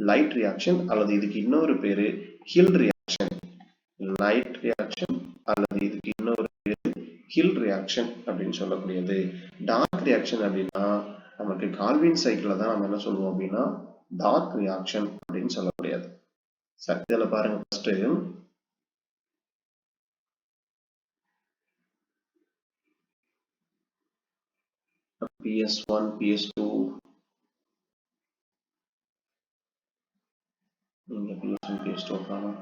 லைட் ரியாக்ஷன், அல்லது இதுக்கு இன்னொரு பேரு ஹில் ரியாக்ஷன். லைட் ரியாக்ஷன் அல்லது இதுக்கு இன்னொரு பேரு ஹில் ரியாக்ஷன் அப்படின்னு சொல்லக்கூடியது. டார்க் ரியாக்ஷன் அப்படின்னா நமக்கு கால்வின் சைக்கிளை தான் நம்ம என்ன சொல்லுவோம் அப்படின்னா டார்க் ரியாக்ஷன் அப்படின்னு சொல்லக்கூடியது. சரி, இதில் பாருங்க ஃபர்ஸ்ட் PS1 PS2 இங்க PS1 PS2 காணும்.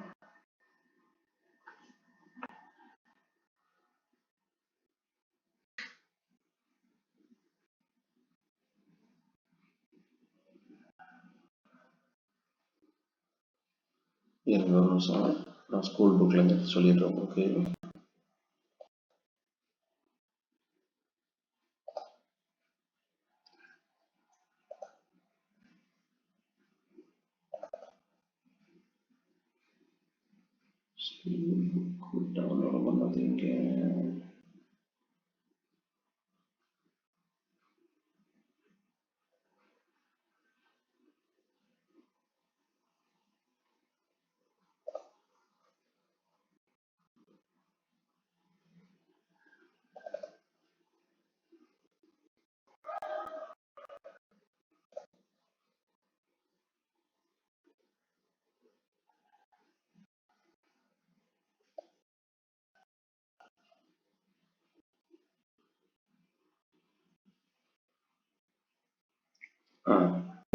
இருங்க ஒரு நிமிஷம், நான் ஸ்கூல் புக்ல இருந்து சொல்லிடுறேன் உங்களுக்கு. டவுன்லோட் பண்ணது இங்க.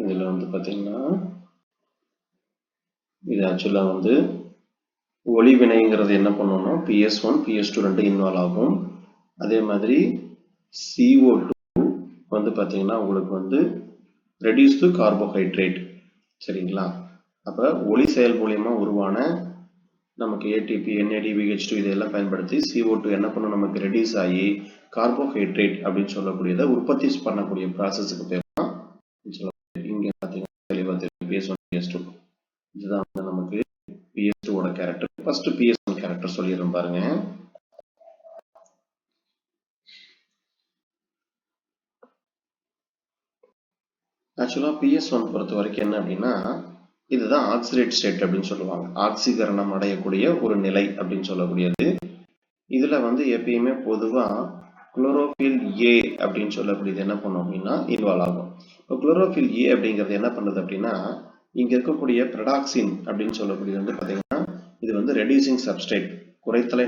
இதுல வந்து பாத்தீங்கன்னா இது ஆக்சுவலா வந்து ஒளிவினைங்கிறது என்ன பண்ணணும்னா PS1 PS2 ரெண்டு இன்வால்வ் ஆகும். அதே மாதிரி CO2 வந்து பாத்தீங்கன்னா உங்களுக்கு வந்து ரெடியூஸ் டு கார்போஹைட்ரேட். சரிங்களா? அப்ப ஒளி செயல் மூலியமா உருவான நமக்கு ATP NAD BH2 இதெல்லாம் பயன்படுத்தி CO2 என்ன பண்ணும் நமக்கு ரெடியூஸ் ஆகி கார்போஹைட்ரேட் அப்படின்னு சொல்லக்கூடியதை உற்பத்தி பண்ணக்கூடிய ப்ராசஸுக்கு பேர் தான் இங்க பாத்தீங்கன்னா தெளிவா தெரியும் PS1 PS2. இதுதான் வந்து நமக்கு PS2 ஓட கேரக்டர். ஃபர்ஸ்ட் PS1 கேரக்டர் சொல்லிடுறேன் பாருங்க. ஆக்சுவலா PS1 பொறுத்த வரைக்கும் என்ன அப்படின்னா இதுதான் ஆக்சிடேட் ஸ்டேட் அப்படின்னு சொல்லுவாங்க. ஆக்சிகரணம் அடையக்கூடிய ஒரு நிலை அப்படின்னு சொல்லக்கூடியது. இதுல வந்து எப்பயுமே பொதுவா குளோரோஃபில் ஏ அப்படின்னு சொல்லக்கூடியது என்ன பண்ணும் அப்படின்னா இன்வால்வ் ஆகும். இப்போ குளோரோஃபில் ஏ அப்படிங்கிறது என்ன பண்ணுது அப்படின்னா இங்க இருக்கக்கூடிய பிரடாக்சின் அப்படின்னு சொல்லக்கூடியது வந்து பாத்தீங்கன்னா இது வந்து ரெடியூசிங் சப்ஸ்ட்ரேட், குறைத்தலை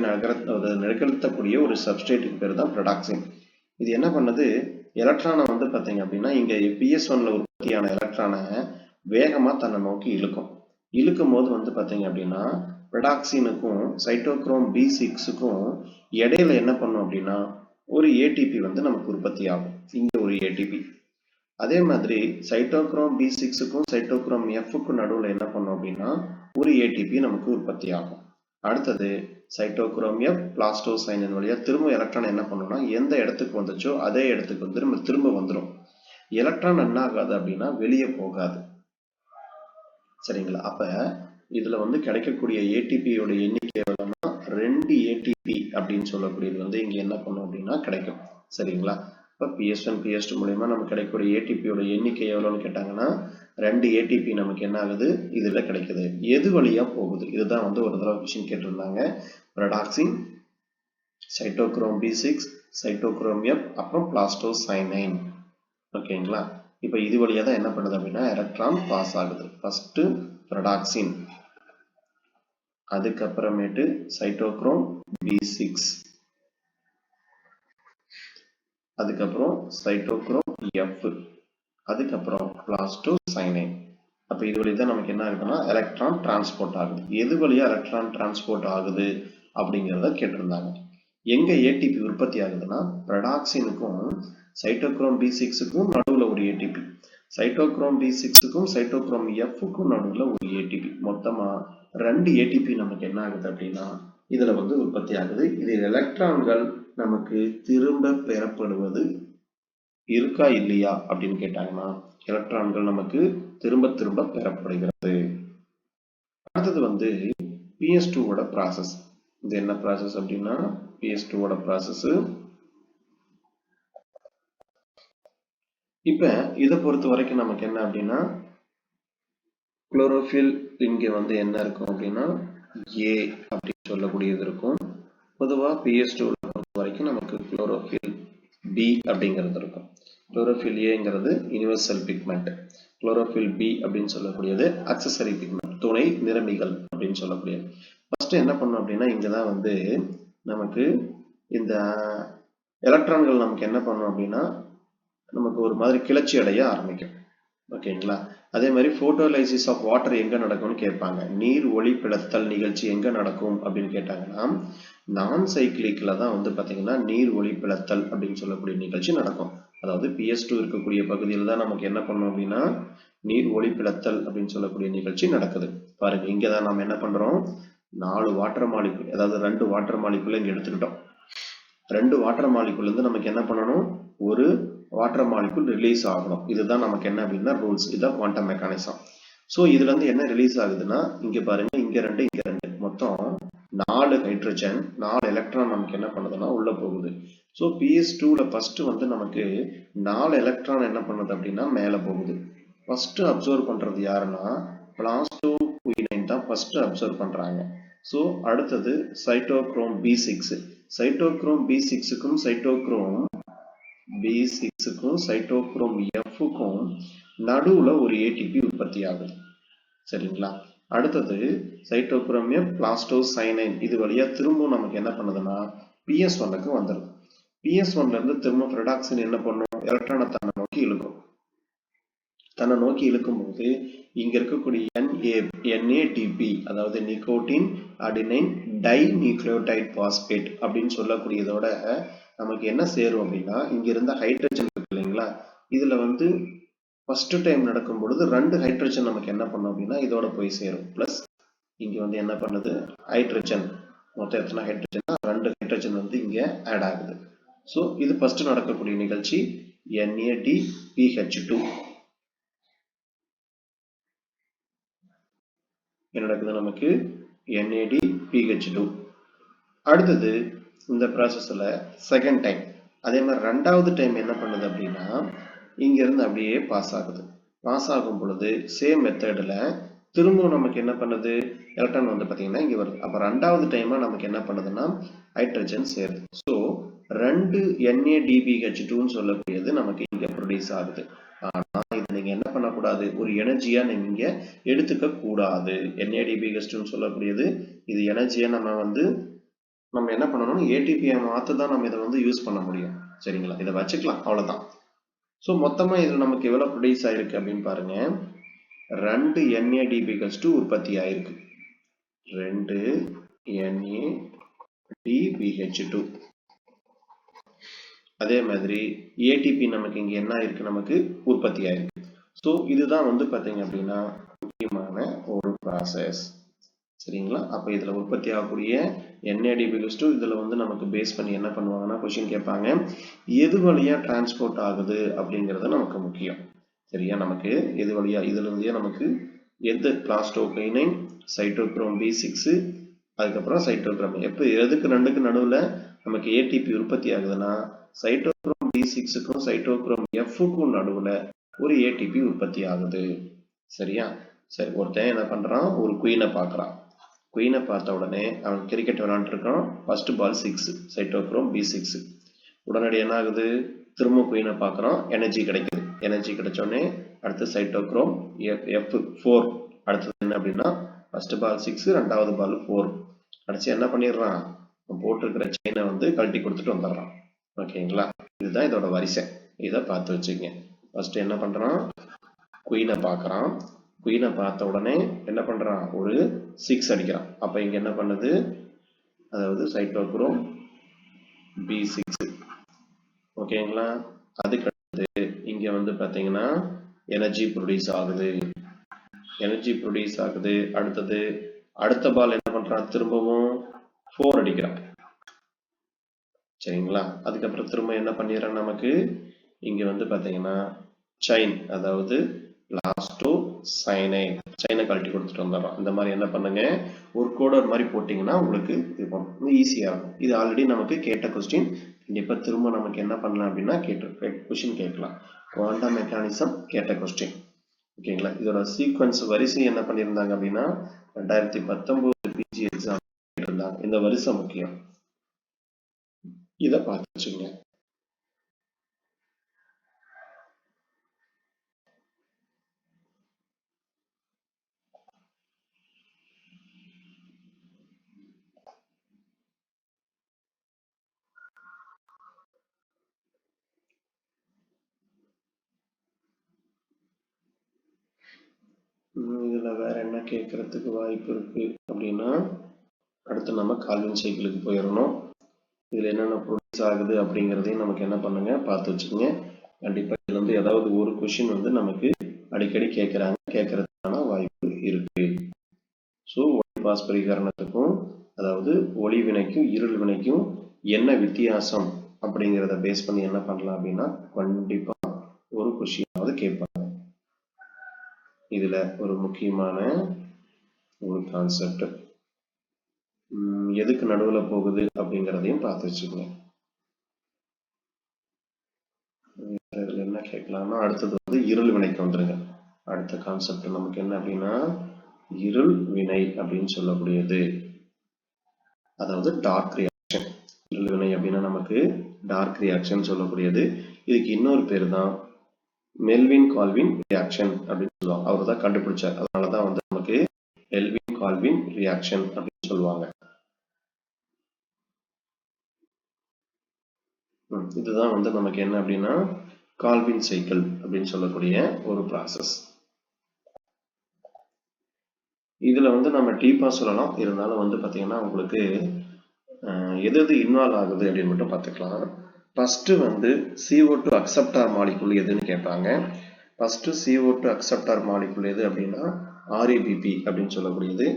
நிகழ்த்தக்கூடிய ஒரு சப்ஸ்ட்ரேட்டுக்கு பேர் தான் பிரடாக்சின். இது என்ன பண்ணுது எலக்ட்ரானை வந்து பாத்தீங்க அப்படின்னா இங்க PS1ல உற்பத்தியான எலக்ட்ரானை வேகமா தன்னை நோக்கி இழுக்கும் போது வந்து பாத்தீங்க அப்படின்னா பிரடாக்சினுக்கும் சைட்டோக்ரோம் B6க்கும் இடையில என்ன பண்ணும் அப்படின்னா ஒரு ATP வந்து நமக்கு உற்பத்தி ஆகும். இங்க ஒரு ATP. அதே மாதிரி சைட்டோக்ரோம் B6க்கும் சைட்டோக்ரோம் Fக்கும் நடுவுல என்ன பண்ணும் அப்படின்னா ஒரு ATP நமக்கு உற்பத்தி ஆகும். அடுத்தது சைட்டோக்ரோம் F பிளாஸ்டோசைனின் வழியா திரும்ப எலக்ட்ரான் என்ன பண்ணும்னா எந்த இடத்துக்கு வந்துச்சோ அதே இடத்துக்கு வந்து திரும்ப வந்துடும். எலக்ட்ரான் என்ன ஆகாது அப்படின்னா வெளியே போகாது. சரிங்களா? அப்ப இதுல வந்து கிடைக்கக்கூடிய ஏடிபியோட எண்ணிக்கை எவ்வளவுன்னா 2 ATP அப்படின்னு சொல்லக்கூடியது வந்து இங்க என்ன பண்ணும் அப்படின்னா கிடைக்கும். சரிங்களா? இப்ப PS1 PS2 மூலமா நமக்கு கிடைக்கக்கூடிய ஏடிபியோட எண்ணிக்கை எவ்வளவுன்னு கேட்டாங்கன்னா 2 ATP நமக்கு என்ன ஆகுது இதுல கிடைக்குது. எது வழியா போகுது? இதுதான் வந்து ஒரு தடவை கொஸ்டின் கேட்டிருந்தாங்க. பிரடாக்சின் சைட்டோக்ரோம் B6, சைட்டோக்ரோம் F, அப்புறம் பிளாஸ்டோசைனைன். ஓகேங்களா? இப்போ இது வழியா தான் என்ன பண்ணுது அப்படின்னா எலக்ட்ரான் பாஸ் ஆகுது. ஃபர்ஸ்ட் பிரடாக்சின், அதுக்கப்புறமேட்டு சைட்டோக்ரோம் B6, அதுக்கப்புறம் சைட்டோக்ரோம் F, அதுக்கப்புறம் பிளாஸ்டோசைனைன். அப்போ இது வழி தான் நமக்கு என்ன ஆகுதுன்னா எலக்ட்ரான் டிரான்ஸ்போர்ட் ஆகுது. எது வழியா எலக்ட்ரான் டிரான்ஸ்போர்ட் ஆகுது அப்படிங்கிறத கேட்டிருந்தாங்க. எங்க ஏடிபி உற்பத்தி ஆகுதுன்னா பிரடாக்சினுக்கும் சைட்டோக்ரோம் B6க்கும் நடுவில் ஒரு ஏடிபி, சைட்டோக்ரோம் B6க்கும் சைட்டோக்ரோம் Fக்கும் நடுவில் ஒரு ஏடிபி, மொத்தமா 2 ஏடிபி நமக்கு என்ன ஆகுது அப்படின்னா இதுல வந்து உற்பத்தி ஆகுது. இதில் எலக்ட்ரான்கள் நமக்கு திரும்ப பெறப்படுவது இருக்கா இல்லையா அப்படின்னு கேட்டாங்கன்னா எலக்ட்ரான்கள் நமக்கு திரும்ப திரும்ப பெறப்படுகிறது. அடுத்தது வந்து PS2 ஓட ப்ராசஸ். இது என்ன ப்ராசஸ் அப்படின்னா PS2 ஓட ப்ராசஸ். இப்ப இதை பொறுத்த வரைக்கும் நமக்கு என்ன அப்படின்னா குளோரோஃபில் இங்க வந்து என்ன இருக்கும் அப்படின்னா A அப்படின்னு சொல்லக்கூடியது இருக்கும். பொதுவா PS2 பொறுத்த வரைக்கும் நமக்கு குளோரோஃபில் B அப்படிங்கிறது இருக்கும். குளோரோஃபில் ஏங்கிறது யுனிவர்சல் பிக்மெண்ட், குளோரோஃபில் B அப்படின்னு சொல்லக்கூடியது அக்சசரி பிக்மெண்ட், துணை நிறமிகள் அப்படின்னு சொல்லக்கூடியது. ஃபர்ஸ்ட் என்ன பண்ணோம் அப்படின்னா இங்கதான் வந்து நமக்கு இந்த எலக்ட்ரான்கள் நமக்கு என்ன பண்ணும் அப்படின்னா நமக்கு ஒரு மாதிரி கிளர்ச்சி அடைய ஆரம்பிக்கும். ஓகேங்களா? அதே மாதிரி போட்டோலைசிஸ் ஆஃப் வாட்டர் எங்க நடக்கும்னு கேட்பாங்க. நீர் ஒளி பிளத்தல் நிகழ்ச்சி எங்க நடக்கும் அப்படின்னு கேட்டாங்கன்னா நான் சைக்கிளிக்ல தான் வந்து பாத்தீங்கன்னா நீர் ஒளி பிளத்தல் அப்படின்னு சொல்லக்கூடிய நிகழ்ச்சி நடக்கும். அதாவது PS2 இருக்கக்கூடிய பகுதியில் தான் நமக்கு என்ன பண்ணோம் அப்படின்னா நீர் ஒளி பிளத்தல் அப்படின்னு சொல்லக்கூடிய நிகழ்ச்சி நடக்குது. பாருங்க, இங்கதான் நம்ம என்ன பண்றோம், 4 வாட்டர் மாலிகுல், அதாவது 2 வாட்டர் மாலிகுல் இங்க எடுத்துக்கிட்டோம். 2 வாட்டர் மாலிகுல் இருந்து நமக்கு என்ன பண்ணணும், ஒரு வாட்டர் மாலிகுல் ரிலீஸ் ஆகணும். இதுதான் நமக்கு என்ன அப்படின்னா ரூல்ஸ். இதுதான் குவாண்டம் மெக்கானிசம். ஸோ இதுல இருந்து என்ன ரிலீஸ் ஆகுதுன்னா இங்க பாருங்க, இங்க 2 இங்க 2, மொத்தம் 4 ஹைட்ரஜன் 4 எலக்ட்ரான் நமக்கு என்ன பண்ணுதுன்னா உள்ள போகுது. ஸோ PS2ல ஃபர்ஸ்ட் வந்து நமக்கு 4 எலக்ட்ரான் என்ன பண்ணுது அப்படின்னா மேல போகுது. ஃபர்ஸ்ட் அப்சர்வ் பண்றது யாருன்னா பிளாஸ்டோகுயினைன் தான் ஃபர்ஸ்ட் அப்சர்வ் பண்றாங்க. ஸோ அடுத்தது சைட்டோக்ரோம் B6, சைட்டோக்ரோம் B6க்கும் சைட்டோக்ரோம் B6க்கும் சைட்டோக்ரோம் Fக்கும் நடுவுல ஒரு ஏடிபி உற்பத்தி ஆகுது. சரிங்களா? அடுத்தது சைட்டோக்ரோம் F, பிளாஸ்டோசைனைன் இது வழியா திரும்ப நமக்கு என்ன பண்ணுதுன்னா PS1க்கு வந்துடும். PS1ல இருந்து திரும்ப பிரடாக்சின் என்ன பண்ணும், எலக்ட்ரானை தன்னை நோக்கி இழுக்கும். தன்னை நோக்கி இழுக்கும் போது இங்க இருக்கக்கூடிய NADP, அதாவது nicotine adenine dinucleotide phosphate அப்படின்னு சொல்லக்கூடியதோட நமக்கு என்ன சேரும் அப்படின்னா இங்க இருந்த ஹைட்ரஜன் இருக்கு இல்லைங்களா, இதுல வந்து ஃபர்ஸ்ட் டைம் நடக்கும் பொழுது 2 ஹைட்ரஜன் நமக்கு என்ன பண்ணும் அப்படின்னா இதோட போய் சேரும். பிளஸ் இங்க வந்து என்ன பண்ணுது, ஹைட்ரஜன் மொத்தம் எத்தனை ஹைட்ரஜன், 2 ஹைட்ரஜன் வந்து இங்க ஆட் ஆகுது. ஸோ இது ஃபர்ஸ்ட் நடக்கக்கூடிய நிகழ்ச்சி NADPH2. என்ன நடக்குது நமக்கு NADPH2. அடுத்தது இந்த ப்ராசஸ்ல செகண்ட் டைம் அதே மாதிரி 2வது டைம் என்ன பண்ணுது அப்படின்னா இங்க இருந்து அப்படியே பாஸ் ஆகுது. பாஸ் ஆகும் பொழுது சேம் மெத்தட்ல திரும்பவும் நமக்கு என்ன பண்ணுது, எலக்ட்ரான் வந்து பாத்தீங்கன்னா இங்க வருது. அப்ப 2வது டைமா நமக்கு என்ன பண்ணுதுன்னா ஹைட்ரஜன் சேருது. ஸோ 2 NADPH2ன்னு சொல்லக்கூடியது நமக்கு இங்க ப்ரொடியூஸ் ஆகுது. ஆனா இது நீங்க என்ன பண்ணக்கூடாது, ஒரு எனர்ஜியா நீங்க எடுத்துக்க கூடாது. NADPH2ன்னு சொல்லக்கூடியது இது எனர்ஜியா நம்ம என்ன பண்ணணும், ஏடிபியை மாத்ததான் நம்ம இதை வந்து யூஸ் பண்ண முடியும். சரிங்களா? இதை வச்சுக்கலாம், அவ்வளவுதான். ஸோ மொத்தமா இதுல நமக்கு எவ்வளவு ப்ரொடியூஸ் ஆயிருக்கு அப்படின்னு பாருங்க, 2 NADPH2 உற்பத்தி ஆயிருக்கு. 2 NADPH2. அதே மாதிரி ஏடிபி நமக்கு இங்க என்ன ஆயிருக்கு, நமக்கு உற்பத்தி ஆயிருக்கு. ஸோ இதுதான் வந்து பாத்தீங்க அப்படின்னா முக்கியமான ஒரு ப்ராசஸ். சரிங்களா? அப்ப இதுல உற்பத்தி ஆகக்கூடிய NADPH2 இதுல வந்து நமக்கு பேஸ் பண்ணி என்ன பண்ணுவாங்கன்னா கொஸ்டின் கேட்பாங்க, எது வழியா டிரான்ஸ்போர்ட் ஆகுது அப்படிங்கிறது நமக்கு முக்கியம். சரியா? நமக்கு எது வழியா, இதுல இருந்தே நமக்கு எது பிளாஸ்டோகைனைன், சைட்டோக்ரோம் B6, அதுக்கப்புறம் சைட்டோக்ரோம் எப்ப எதுக்கு 2க்கு நடுவுல நமக்கு ஏடிபி உற்பத்தி ஆகுதுன்னா சைட்டோக்ரோம் B6க்கும் சைட்டோக்ரோம் Fக்கும் நடுவுல ஒரு ஏடிபி உற்பத்தி ஆகுது. சரியா? சரி, ஒருத்தன் என்ன பண்றான், ஒரு குயினை பாக்குறான். குயினை பார்த்த உடனே அவன் கிரிக்கெட் விளையாண்டுருக்கான். First ball 6, cytochrome B6. உடனடி என்ன ஆகுது, திரும்ப குயினை பார்க்குறோம், எனர்ஜி கிடைக்குது. எனர்ஜி கிடைச்சோடனே அடுத்து சைட்டோக்ரோம் F4. அடுத்தது என்ன அப்படின்னா ஃபர்ஸ்ட் பால் 6, ரெண்டாவது பால் 4. அடிச்சு என்ன பண்ணிடுறான், போட்டிருக்கிற செயினை வந்து கழட்டி கொடுத்துட்டு வந்துடுறான். ஓகேங்களா, இதுதான் இதோட வரிசை. இதை பார்த்து வச்சுக்கங்க. ஃபர்ஸ்ட் என்ன பண்றான், குயினை பார்க்குறான். குயினை பார்த்த உடனே என்ன பண்றான், ஒரு 6 அடிக்கிறான். அப்ப இங்க என்ன பண்ணுது, அதாவது சைட்டோக்ரோம் B6. ஓகேங்களா, அதுக்கு அடுத்து இங்க வந்து பாத்தீங்கன்னா எனர்ஜி ப்ரொடியூஸ் ஆகுது. எனர்ஜி ப்ரொடியூஸ் ஆகுது. அடுத்தது அடுத்த பால் என்ன பண்றான், திரும்பவும் 4 அடிக்கிறான். சரிங்களா, அதுக்கப்புறம் திரும்ப என்ன பண்ணிடுறான், நமக்கு இங்க வந்து பாத்தீங்கன்னா செயின், அதாவது பிளாஸ்டோ சைனை கழட்டி கொடுத்துட்டு வந்துடுறோம். இந்த மாதிரி என்ன பண்ணுங்க, ஒரு கோடர் மாதிரி போட்டிங்கன்னா உங்களுக்கு இது ஈஸியா இருக்கும். இது ஆல்ரெடி நமக்கு கேட்ட கொஸ்டின். கண்டிப்பா திரும்ப நமக்கு என்ன பண்ணலாம் அப்படின்னா கொஸ்டின் கேட்கலாம். குவாண்டம் மெக்கானிசம் கேட்ட கொஸ்டின். ஓகேங்களா, இதோட சீக்வன்ஸ் வரிசை என்ன பண்ணியிருந்தாங்க அப்படின்னா 2019 பிஜி எக்ஸாம் இருந்தாங்க. இந்த வரிசை முக்கியம், இதை பார்த்து வச்சுங்க. இதுல வேற என்ன கேட்கறதுக்கு வாய்ப்பு இருக்கு அப்படின்னா, அடுத்து நம்ம கால்வின் சைக்கிளுக்கு போயிடணும். இதுல என்னென்ன ப்ரொடியூஸ் ஆகுது அப்படிங்கிறதையும் நமக்கு என்ன பண்ணுங்க, பார்த்து வச்சுக்கோங்க. கண்டிப்பா இதுல இருந்து ஏதாவது ஒரு கொஸ்டின் வந்து நமக்கு அடிக்கடி கேட்கறதுக்கான வாய்ப்பு இருக்கு. ஸோ ஒளி பாஸ்பரிகரணத்துக்கும் அதாவது ஒளி வினைக்கும் இருள் வினைக்கும் என்ன வித்தியாசம் அப்படிங்கிறத பேஸ் பண்ணி என்ன பண்ணலாம் அப்படின்னா கண்டிப்பா ஒரு கொஸ்டினாவது கேட்பாங்க. இதுல ஒரு முக்கியமான ஒரு கான்செப்ட் எதுக்கு நடுவுல போகுது அப்படிங்கிறதையும் பார்த்து வச்சுக்கோங்க. இதுல என்ன கேட்கலாம்னா, அடுத்தது வந்து இருள் வினைக்கு வந்துருங்க. அடுத்த கான்செப்ட் நமக்கு என்ன அப்படின்னா இருள் வினை அப்படின்னு சொல்லக்கூடியது, அதாவது டார்க் ரியாக்ஷன். இருள் வினை அப்படின்னா நமக்கு டார்க் ரியாக்ஷன் சொல்லக்கூடியது. இதுக்கு இன்னொரு பேர் தான் மெல்வின் கால்வின் ரியாக்ஷன் அப்படின்னு சொல்லுவாங்க. அவர் தான் கண்டுபிடிச்சார். அதனாலதான் வந்து நமக்கு மெல்வின் கால்வின் ரியாக்ஷன் அப்படின்னு சொல்லுவாங்க. இதுதான் வந்து நமக்கு என்ன அப்படின்னா கால்வின் சைக்கிள் அப்படின்னு சொல்லக்கூடிய ஒரு ப்ராசஸ். இதுல வந்து நம்ம டீப்பா சொல்லலாம், இருந்தாலும் வந்து பாத்தீங்கன்னா உங்களுக்கு எது இன்வால்வ் ஆகுது அப்படின்னு மட்டும் பார்த்துக்கலாம். ஃபர்ஸ்ட் வந்து CO2 அக்செப்டார் மாலிகுல் எதுன்னு கேட்பாங்க. ஃபர்ஸ்ட் CO2 அக்செப்டார் மாலிகுல் எது அப்படின்னா REBP அப்படின்னு சொல்லக்கூடியது.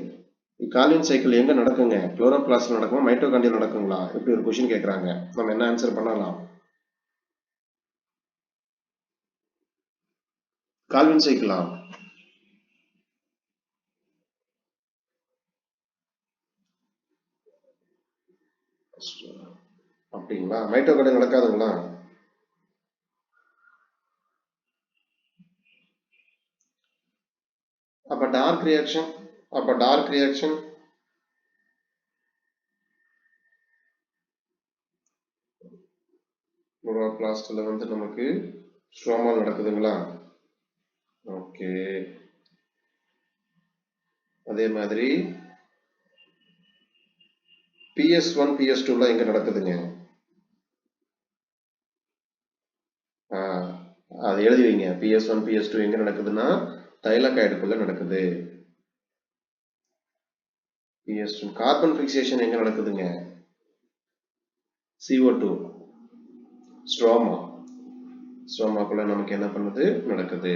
கால்வின் சைக்கிள் எங்க நடக்குங்க, குளோரோபிளாஸ்ட்ல நடக்குமா, மைட்டோகாண்ட்ரியா நடக்குங்களா, இப்படி ஒரு கொஸ்டின் கேட்கறாங்க. நம்ம என்ன ஆன்சர் பண்ணலாம், கால்வின் சைக்கிளா? அப்படிங்களா, மைட்டோகாண்ட்ரியா நடக்காதுங்களா? அப்ப டார்க் ரியாக்ஷன் குளோரோபிளாஸ்ட்ல வந்து நமக்கு ஸ்ட்ரோமா நடக்குதுங்களா? ஓகே. அதே மாதிரி PS1 PS2 எங்க நடக்குதுங்க? அது எழுதி வைங்க. PS1 PS2 எங்க நடக்குதுன்னா தைலகாய்டுக்குள்ள நடக்குது. PS2 கார்பன் பிக்சேஷன் எங்க நடக்குதுங்க? CO2 ஸ்ட்ரோமாக்குள்ள நமக்கு என்ன பண்ணுது, நடக்குது.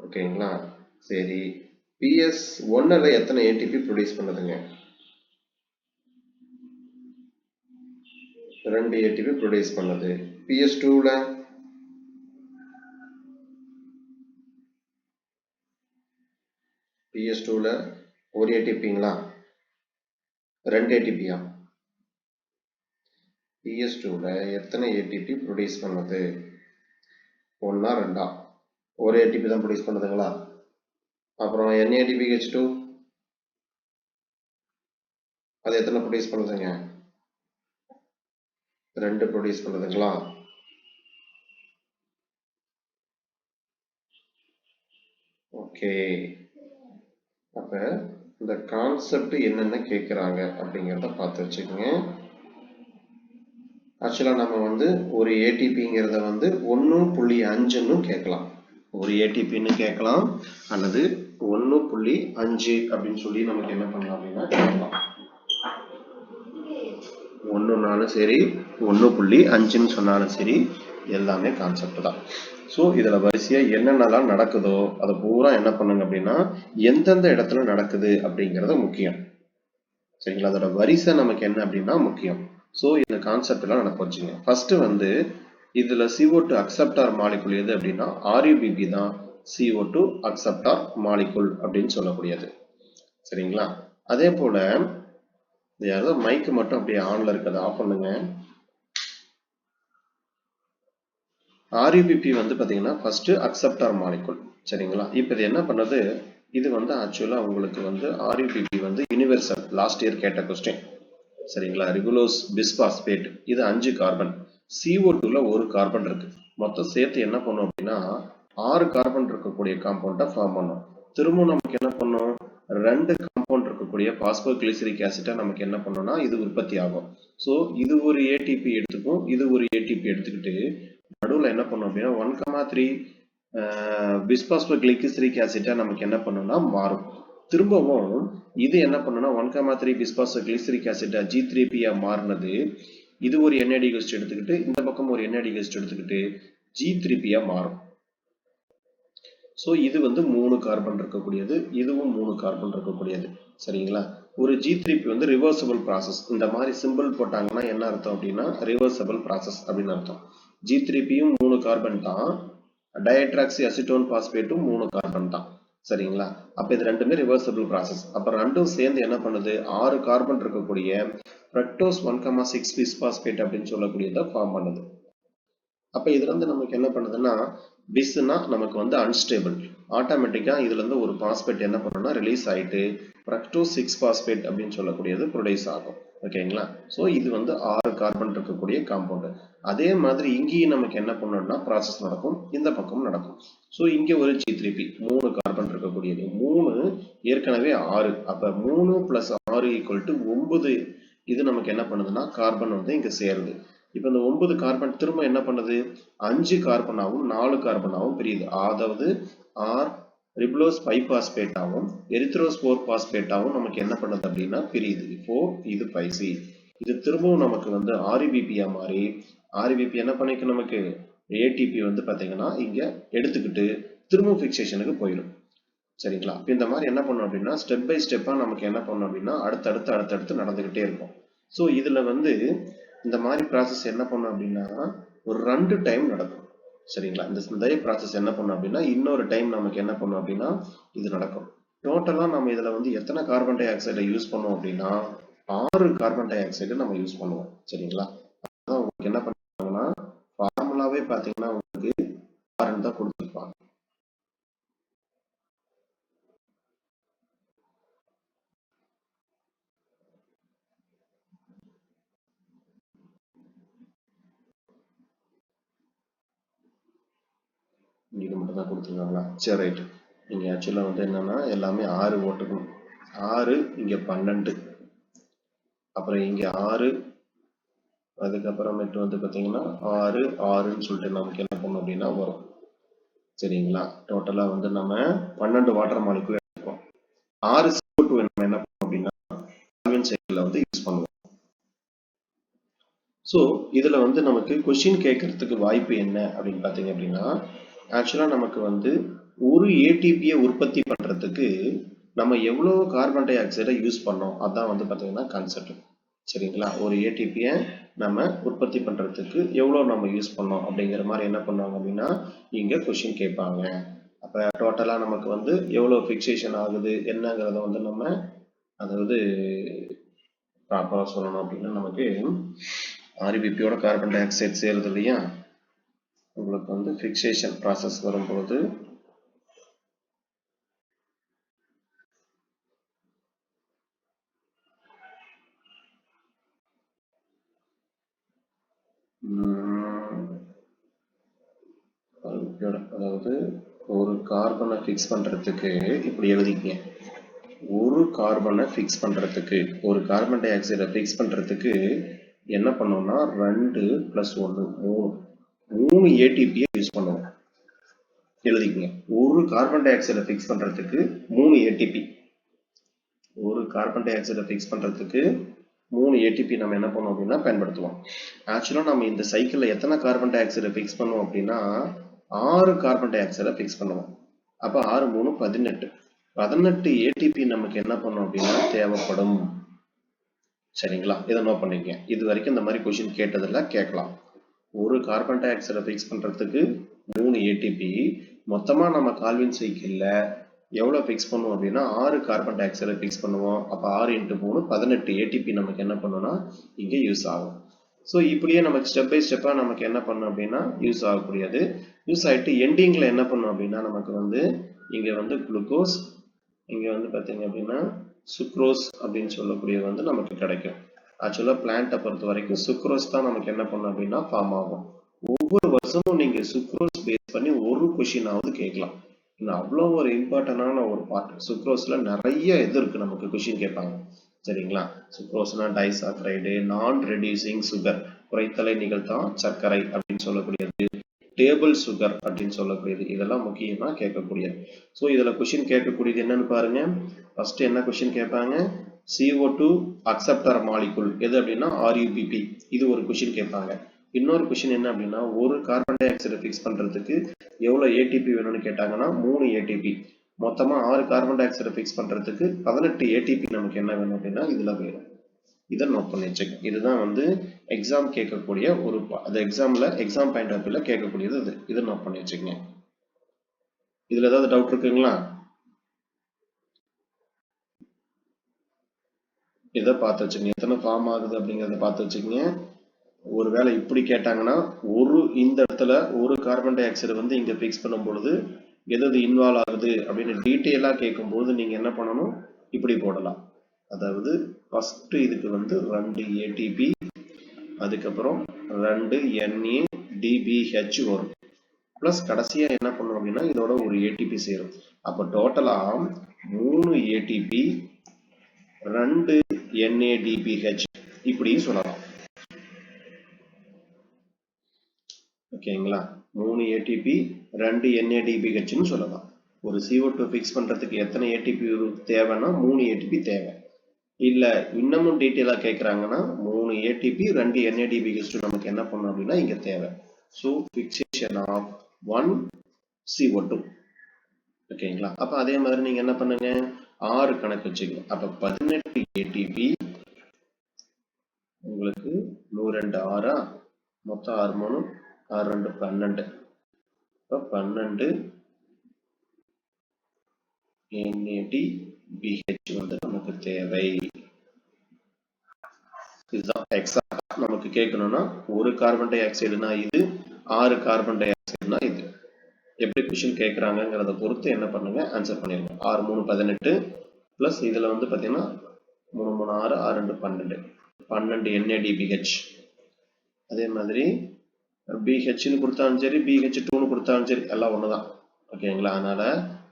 ஓகேங்களா, சரி. PS1ல எத்தனை ATP ப்ரொடியூஸ் பண்ணுதுங்க? 2 ATP ப்ரொடியூஸ் பண்ணுது. PS2ல ஒரு ATPங்களா, 2 ATPயா? PS2ல எத்தனை ATP ப்ரொடியூஸ் பண்ணுது, 1ஆ 2ஆ? ஒரு ATP தான் ப்ரொடியூஸ் பண்ணுதுங்களா? அப்புறம் NADPH2 அது எத்தனை ப்ரொடியூஸ் பண்ணுதுங்க? 2 ப்ரொடியூஸ் பண்ணுதுங்களா? ஓகே. அப்ப இந்த கான்செப்ட் என்னென்ன கேட்குறாங்க அப்படிங்கிறத பார்த்து வச்சுக்கோங்க. ஆக்சுவலாக நம்ம வந்து ஒரு ஏடிபிங்கிறத வந்து 1.5ன்னு கேட்கலாம். ஒரு ஏடிபின்னு கேட்கலாம் அல்லது 1.5 அப்படின்னு சொல்லி நமக்கு என்ன பண்ணலாம் அப்படின்னா கேட்கலாம். 1னாலும் சரி 1.5ன்னு சொன்னாலும் சரி எல்லாமே கான்செப்ட் தான். ஸோ இதில் வரிசையாக என்னென்னலாம் நடக்குதோ அதை பூரா என்ன பண்ணுங்க அப்படின்னா எந்தெந்த இடத்துல நடக்குது அப்படிங்கிறது முக்கியம். சரிங்களா? அதோட வரிசை நமக்கு என்ன அப்படின்னா முக்கியம். ஸோ இந்த கான்செப்ட் எல்லாம் நடக்க வச்சுங்க. ஃபர்ஸ்ட் வந்து இதுல CO2 அக்செப்டார் மாலிகுல் எது அப்படின்னா RUBP தான் CO2 அக்செப்டார் மாலிகுல் அப்படின்னு சொல்லக்கூடியது. சரிங்களா? அதே போல ஏதோ மைக் மட்டும் அப்படியே ஆன்ல இருக்கிறத ஆஃப் பண்ணுங்க. RUBP வந்து பாத்தீங்கன்னா ஃபர்ஸ்ட் அக்செப்டார் மாலிகுல். சரிங்களா? இப்போ இது என்ன பண்ணுது, இது வந்து ஆக்சுவலா உங்களுக்கு வந்து RUBP வந்து யுனிவர்சல், லாஸ்ட் இயர் கேட்ட கொஸ்டின். சரிங்களா? ரிகுலோஸ் பிஸ்பாஸ்பேட் இது 5 கார்பன், CO2ல ஒரு கார்பன் இருக்கு. மொத்தம் சேர்த்து என்ன பண்ணும் அப்படின்னா 6 கார்பன் இருக்கக்கூடிய காம்பவுண்டை ஃபார்ம் பண்ணும். திரும்பவும் நமக்கு என்ன பண்ணும், 2 காம்பவுண்ட் இருக்கக்கூடிய பாஸ்போகிளிசரிக் ஆசிட்டை நமக்கு என்ன பண்ணோம்னா இது உற்பத்தி ஆகும். ஸோ இது ஒரு ஏடிபி எடுத்துக்கும், இது ஒரு ஏடிபி எடுத்துக்கிட்டு நடுவில் என்ன பண்ணும் அப்படின்னா 1,3 பிஸ்பாஸ்போகிளிசரிக் ஆசிட்டா நமக்கு என்ன பண்ணும்னா மாறும். திரும்பவும் இது என்ன பண்ணுன்னா 1,3 பிஸ்பாஸ்போகிளிசரிக் ஆசிட்டா G3P மாறினது இது ஒரு NAD கெஸ்ட் எடுத்துக்கிட்டு இந்த பக்கம் ஒரு NAD கெஸ்ட் எடுத்துக்கிட்டு G3P மாறும். ஸோ இது வந்து 3 கார்பன் இருக்கக்கூடியது, இதுவும் 3 கார்பன் இருக்கக்கூடியது. சரிங்களா? ஒரு G3P வந்து ரிவர்சபிள் ப்ராசஸ். இந்த மாதிரி சிம்பிள் போட்டாங்கன்னா என்ன அர்த்தம் அப்படின்னா ரிவர்சபிள் ப்ராசஸ் அப்படின்னு அர்த்தம். G3Pயும் 3 கார்பன் தான், டயட்ராக்சி அசிட்டோன் பாஸ்பேட்டும் 3 கார்பன் தான். சரிங்களா? அப்ப இது ரெண்டுமே ரிவர்சபிள் ப்ராசஸ். அப்ப ரெண்டும் சேர்ந்து என்ன பண்ணுது 6 கார்பன் இருக்கக்கூடிய ஃப்ரக்டோஸ் 1,6 பிஸ்பாஸ்பேட் அப்படின்னு சொல்லக்கூடியதை ஃபார்ம் பண்ணுது. அப்ப இதுல இருந்து நமக்கு என்ன பண்ணுதுன்னா பிஸ்னா நமக்கு வந்து அன்ஸ்டேபிள், ஆட்டோமேட்டிக்கா இதுல இருந்து ஒரு பாஸ்பேட் என்ன பண்ணணும்னா ரிலீஸ் ஆயிட்டு ஃப்ரக்டோஸ் 6 பாஸ்பேட் அப்படின்னு சொல்லக்கூடியது ப்ரொடியூஸ் ஆகும். ஓகேங்களா? ஸோ இது வந்து 6 கார்பன் இருக்கக்கூடிய காம்பவுண்ட். அதே மாதிரி இங்கேயும் நமக்கு என்ன பண்ணணும்னா ப்ராசஸ் நடக்கும், இந்த பக்கம் நடக்கும். ஸோ இங்க ஒரு G3P 3 கார்பன் இருக்கக்கூடியது, 3 ஏற்கனவே 6, அப்ப 3 + 6 = 9. இது நமக்கு என்ன பண்ணுதுன்னா கார்பன் வந்து இங்க சேருது. இப்ப இந்த 9 கார்பன் திரும்ப என்ன பண்ணுது 5 கார்பனாவும் 4 கார்பனாவும் பிரியுது. அதாவது ஆர் ரிபுலோஸ் பைபாஸ்பேட்டாவும் எரித்ரோஸ்போர் பாஸ்பேட்டாவும் நமக்கு என்ன பண்ணுது அப்படின்னா பிரியுது. இப்போ இது 5C, இது திரும்பவும் நமக்கு வந்து RUBP மாறி RUBP என்ன பண்ணிருக்கு நமக்கு ATP வந்து பாத்தீங்கன்னா இங்க எடுத்துக்கிட்டு திரும்பவும் பிக்சேஷனுக்கு போயிடும். சரிங்களா? இந்த மாதிரி என்ன பண்ணும் அப்படின்னா ஸ்டெப் பை ஸ்டெப்பா நமக்கு என்ன பண்ணும் அப்படின்னா அடுத்தடுத்து நடந்துகிட்டே இருக்கும். ஸோ இதுல வந்து இந்த மாதிரி ப்ராசஸ் என்ன பண்ணும் அப்படின்னா ஒரு 2 டைம் நடக்கும். சரிங்களா? இந்த ப்ராசஸ் என்ன பண்ணும் அப்படின்னா இன்னொரு டைம் நமக்கு என்ன பண்ணும் அப்படின்னா இது நடக்கும். டோட்டலா நம்ம இதுல வந்து எத்தனை கார்பன் டை ஆக்சைடை யூஸ் பண்ணுவோம் அப்படின்னா 6 கார்பன் டை ஆக்சைடு நம்ம யூஸ் பண்ணுவோம். சரிங்களா? அதான் உங்களுக்கு என்ன பண்ணுவாங்கன்னா ஃபார்முலாவே பாத்தீங்கன்னா உங்களுக்கு 6 தான் கொடுத்துருப்பாங்க. இது மட்டும் தான் கொடுத்துருக்காங்களா? சரி, ரைட். இங்க ஆக்சுவலா வந்து என்னன்னா எல்லாமே 6 ஓட்டுக்கணும். 6 இங்க 12, அப்புறம் இங்க 6, அதுக்கப்புறமேட்டு வந்து பாத்தீங்கன்னா 6 6ன்னு சொல்லிட்டு நமக்கு என்ன பண்ணும் அப்படின்னா வரும். சரிங்களா? டோட்டலா வந்து நம்ம 12 வாட்டர் மாலிகுல் எடுப்போம். 6 CO2 நம்ம என்ன பண்ணுவோம் அப்படின்னா கால்வின் சைக்கிள்ல வந்து யூஸ் பண்ணுவோம். ஸோ இதுல வந்து நமக்கு கொஸ்டின் கேட்கறதுக்கு வாய்ப்பு என்ன அப்படின்னு பாத்தீங்க அப்படின்னா ஆக்சுவலா நமக்கு வந்து ஒரு ஏடிபியை உற்பத்தி பண்றதுக்கு நம்ம எவ்வளவு கார்பன் டை ஆக்சைடை யூஸ் பண்ணோம் அதான் வந்து பாத்தீங்கன்னா கான்செப்ட். சரிங்களா? ஒரு ஏடிபியை நம்ம உற்பத்தி பண்றதுக்கு எவ்வளவு நம்ம யூஸ் பண்ணோம் அப்படிங்கிற மாதிரி என்ன பண்ணுவாங்க அப்படின்னா இங்க கொஸ்டின் கேட்பாங்க. அப்ப டோட்டலா நமக்கு வந்து எவ்வளவு பிக்சேஷன் ஆகுது என்னங்கிறத வந்து நம்ம அதாவது ப்ராப்பரா சொல்லணும் அப்படின்னா நமக்கு RUBPயோட கார்பன் டை ஆக்சைடு சேருது இல்லையா, உங்களுக்கு வந்து ஃபிக்சேஷன் ப்ராசஸ் வரும்பொழுது அதாவது ஒரு கார்பனை ஃபிக்ஸ் பண்றதுக்கு இப்படி எழுதிக்கங்க. ஒரு கார்பனை ஃபிக்ஸ் பண்றதுக்கு, ஒரு கார்பன் டை ஆக்சைடை ஃபிக்ஸ் பண்றதுக்கு என்ன பண்ணோம்னா 2 + 1 3 ஏடிபியை யூஸ் பண்ணுவோம். எழுதிக்கங்க. ஒரு கார்பன் டை ஆக்சைடை ஃபிக்ஸ் பண்றதுக்கு 3 ஏடிபி. ஒரு கார்பன் டை ஆக்சைடை ஃபிக்ஸ் பண்றதுக்கு 3 ஏடிபி நம்ம என்ன பண்ணோம் அப்படின்னா பயன்படுத்துவோம். ஆக்சுவலா நம்ம இந்த சைக்கிள்ல எத்தனை கார்பன் டை ஆக்சைடை ஃபிக்ஸ் பண்ணுவோம் அப்படின்னா 6 கார்பன் டை ஆக்சைடை ஃபிக்ஸ் பண்ணுவோம். அப்ப 6 3 18. 18 ஏடிபி நமக்கு என்ன பண்ணும் அப்படின்னா தேவைப்படும். சரிங்களா? இதை நோட் பண்ணிக்கங்க. இது வரைக்கும் இந்த மாதிரி கொஸ்டின் கேட்டதில்ல, கேட்கலாம். ஒரு கார்பன் டை ஆக்சைடை ஃபிக்ஸ் பண்றதுக்கு 3 ஏடிபி. மொத்தமா நம்ம கால்வின் சைக்கிள்ல எவ்வளவு ஃபிக்ஸ் பண்ணுவோம் அப்படின்னா 6 கார்பன் டை ஆக்சைடை ஃபிக்ஸ் பண்ணுவோம். அப்ப 6 × 3 18 ஏடிபி நமக்கு என்ன பண்ணும்னா இங்க யூஸ் ஆகும். ஸோ இப்படியே நமக்கு ஸ்டெப் பை ஸ்டெப்பா நமக்கு என்ன பண்ணும் அப்படின்னா யூஸ் ஆகக்கூடியது. யூஸ் ஆகிட்டு எண்டிங்ல என்ன பண்ணும் அப்படின்னா நமக்கு வந்து இங்க வந்து குளுக்கோஸ், இங்க வந்து பாத்தீங்க அப்படின்னா சுக்ரோஸ் அப்படின்னு சொல்லக்கூடிய வந்து நமக்கு கிடைக்கும். ஆக்சுவலா பிளான்ட்டை பொறுத்த வரைக்கும் சுக்ரோஸ் தான் நமக்கு என்ன பண்ணும் அப்படின்னா ஃபார்ம் ஆகும். ஒவ்வொரு வருஷமும் நீங்க சுக்ரோஸ் பேஸ் பண்ணி ஒரு கொஸ்டினாவது கேட்கலாம். அவ்வளோ ஒரு இம்பார்ட்டன்டான ஒரு பார்ட். சுக்ரோஸ்ல நிறைய இது இருக்கு, நமக்கு கொஸ்டின் கேட்பாங்க. சரிங்களா? சுக்ரோஸ்னா டைசாக்கரைடு, நான் ரெடியூசிங் சுகர், குறைத்தலை நிகழ்த்தா சர்க்கரை அப்படின்னு சொல்லக்கூடியது, டேபிள் சுகர் அப்படின்னு சொல்லக்கூடியது, இதெல்லாம் முக்கியமா கேட்கக்கூடியது. ஸோ இதுல கொஸ்டின் கேட்கக்கூடியது என்னன்னு பாருங்க. ஃபர்ஸ்ட் என்ன கொஸ்டின் கேட்பாங்க? CO2 அக்செப்டர் மாலிகுல் எது அப்படின்னா RUBP. இது ஒரு கொஸ்டின் கேட்பாங்க. இன்னொரு கொஸ்டின் என்ன அப்படின்னா ஒரு கார்பன் டை ஆக்சைடை ஃபிக்ஸ் பண்றதுக்கு எவ்வளவு ஏடிபி வேணும்னு கேட்டாங்கன்னா 3 ஏடிபி. மொத்தமா 6 கார்பன் டை ஆக்சைடை ஃபிக்ஸ் பண்றதுக்கு 18 ஏடிபி நமக்கு என்ன வேணும் அப்படின்னா இதுல வேணும். இதை நோட் பண்ணி வச்சுக்க. இதுதான் வந்து எக்ஸாம் கேட்கக்கூடிய ஒரு அது எக்ஸாம் பாயிண்ட் ஆஃப் வியூல கேட்கக்கூடியது இது. இதை நோட் பண்ணி வச்சுக்கங்க. இதுல ஏதாவது டவுட் இருக்குங்களா? இதை பார்த்து வச்சுக்கங்க. எத்தனை ஃபார்ம் ஆகுது அப்படிங்கறத பார்த்து வச்சுக்கங்க. ஒருவேளை இப்படி கேட்டாங்கன்னா இந்த இடத்துல ஒரு கார்பன் டை ஆக்சைடு வந்து இங்க ஃபிக்ஸ் பண்ணும் பொழுது எது இன்வால்வ் ஆகுது அப்படின்னு டீட்டெயிலா கேட்கும்போது நீங்க என்ன பண்ணணும், இப்படி போடலாம். அதாவது ஃபர்ஸ்ட் இதுக்கு வந்து 2 ஏடிபி, அதுக்கப்புறம் 2 NADPH வரும். பிளஸ் கடைசியா என்ன பண்ணும் அப்படின்னா இதோட ஒரு ஏடிபி சேரும். அப்ப டோட்டலா 3 ஏடிபி 2 NADPH இப்படியும் சொல்லலாம். ஓகேங்களா? 3 ஏடிபி 2 NADPHன்னு சொல்லலாம். ஒரு CO2 ஃபிக்ஸ் பண்றதுக்கு எத்தனை ஏடிபி தேவைன்னா 3 ஏடிபி தேவை. இல்ல இன்னமும் டீட்டெயிலா கேட்கறாங்கன்னா 3 ஏடிபி 2 NADPH நமக்கு என்ன பண்ணும் அப்படின்னா இங்க தேவை. So fixation of 1 CO2. ஓகேங்களா? அப்ப அதே மாதிரி நீங்க என்ன பண்ணுங்க, 6 கணக்கு வச்சுக்கோங்க. அப்ப 18 ஏடிபி உங்களுக்கு 102 6 மொத்தம் 6 3 6 2 12. இப்ப 12 NADPH வந்து நமக்கு தேவை. இதுதான் எக்ஸாக்டா நமக்கு கேட்கணும்னா ஒரு கார்பன் டை ஆக்சைடுனா இது, 6 கார்பன் டை ஆக்சைடுனா இது. எப்படி கொஸ்டின் கேட்கறாங்கிறத பொறுத்து என்ன பண்ணுங்க, ஆன்சர் பண்ணிருங்க. 6 3 18 பிளஸ் இதுல வந்து பாத்தீங்கன்னா 3 3 6 6 2 12 12 NADPH. அதே மாதிரி BHன்னு கொடுத்தாலும் சரி BH2ன்னு கொடுத்தாலும் சரி எல்லாம் ஒண்ணுதான். ஓகேங்களா? அதனால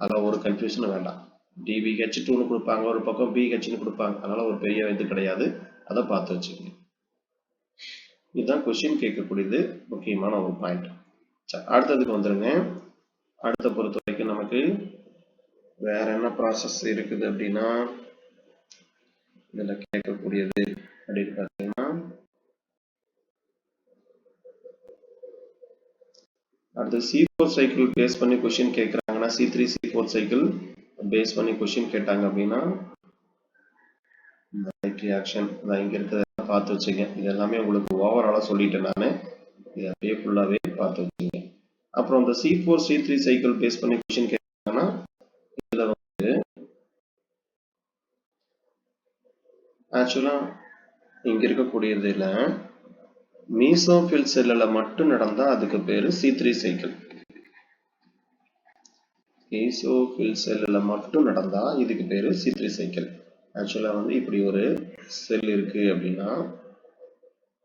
அதுல ஒரு கன்ஃபியூஷன் வேண்டாம். DBH2ன்னு கொடுப்பாங்க, ஒரு பக்கம் BHன்னு கொடுப்பாங்க. அதனால ஒரு பெரிய இது கிடையாது. அதை பார்த்து வச்சுக்கோங்க. இதுதான் கொஸ்டின் கேட்கக்கூடியது முக்கியமான ஒரு பாயிண்ட். அடுத்ததுக்கு வந்துருங்க. அடுத்த பொறுத்த வரைக்கும் நமக்கு வேற என்ன ப்ராசஸ் இருக்குது அப்படின்னா இதுல கேட்கக்கூடியது அப்படின்னு பார்த்தீங்கன்னா அடுத்து C4 சைக்கிள் பேஸ் பண்ணி கொஸ்டின் கேட்கறாங்கன்னா C3C4 சைக்கிள் பேஸ் பண்ணி கொஸ்டின் கேட்டாங்க அப்படின்னா ரியாக்ஷன் இங்க இருக்கிறத பார்த்து வச்சுங்க. இது எல்லாமே உங்களுக்கு ஓவராலா சொல்லிட்டேன் நானு. இதை அப்படியே ஃபுல்லாவே பார்த்து வச்சுங்க. அப்புறம் இந்த C4 C3 சைக்கிள் பேஸ் பண்ணி கொஸ்டின் கேட்டாங்கன்னா இதுல வந்து ஆக்சுவலா இங்க இருக்கக்கூடியதுல மீசோஃபில் செல்லுல மட்டும் நடந்தா அதுக்கு பேரு C3 சைக்கிள். மீசோஃபில் செல்லுல மட்டும் நடந்தா இதுக்கு பேரு C3 சைக்கிள். ஆக்சுவலா வந்து இப்படி ஒரு செல் இருக்கு அப்படின்னா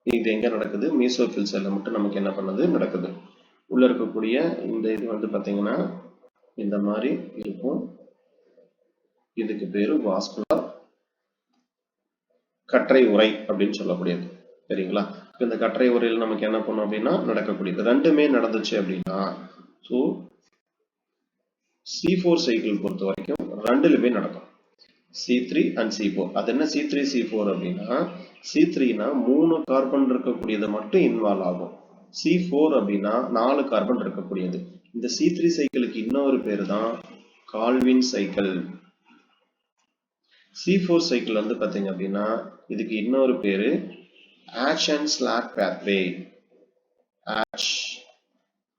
இது எங்க நடக்குது, மீசோஃபில் செல்ல மட்டும் நமக்கு என்ன பண்ணுது நடக்குது. உள்ள இருக்கக்கூடிய இந்த இது வந்து பாத்தீங்கன்னா இந்த மாதிரி இருக்கும். இதுக்கு பேரு வாஸ்குலர் கற்றை உறை அப்படின்னு சொல்லக்கூடியது. சரிங்களா? இந்த கற்றை உரையில் நமக்கு என்ன பண்ணும் அப்படின்னா நடக்கக்கூடியது ரெண்டுமே நடந்துச்சு அப்படின்னா ஸோ C4 சைக்கிள் பொறுத்த வரைக்கும் ரெண்டுலுமே நடக்கும். C3 and C4. அது என்ன C3 C4 அப்படின்னா C3னா 3 கார்பன் இருக்கக்கூடியது மட்டும் இன்வால்வ் ஆகும். C4 அப்படின்னா 4 கார்பன் இருக்கக்கூடியது. இந்த C3 சைக்கிளுக்கு இன்னொரு பேரு தான் கால்வின் சைக்கிள். C4 சைக்கிள் வந்து பாத்தீங்க அப்படின்னா இதுக்கு இன்னொரு பேரு ash and slack pathway. Ash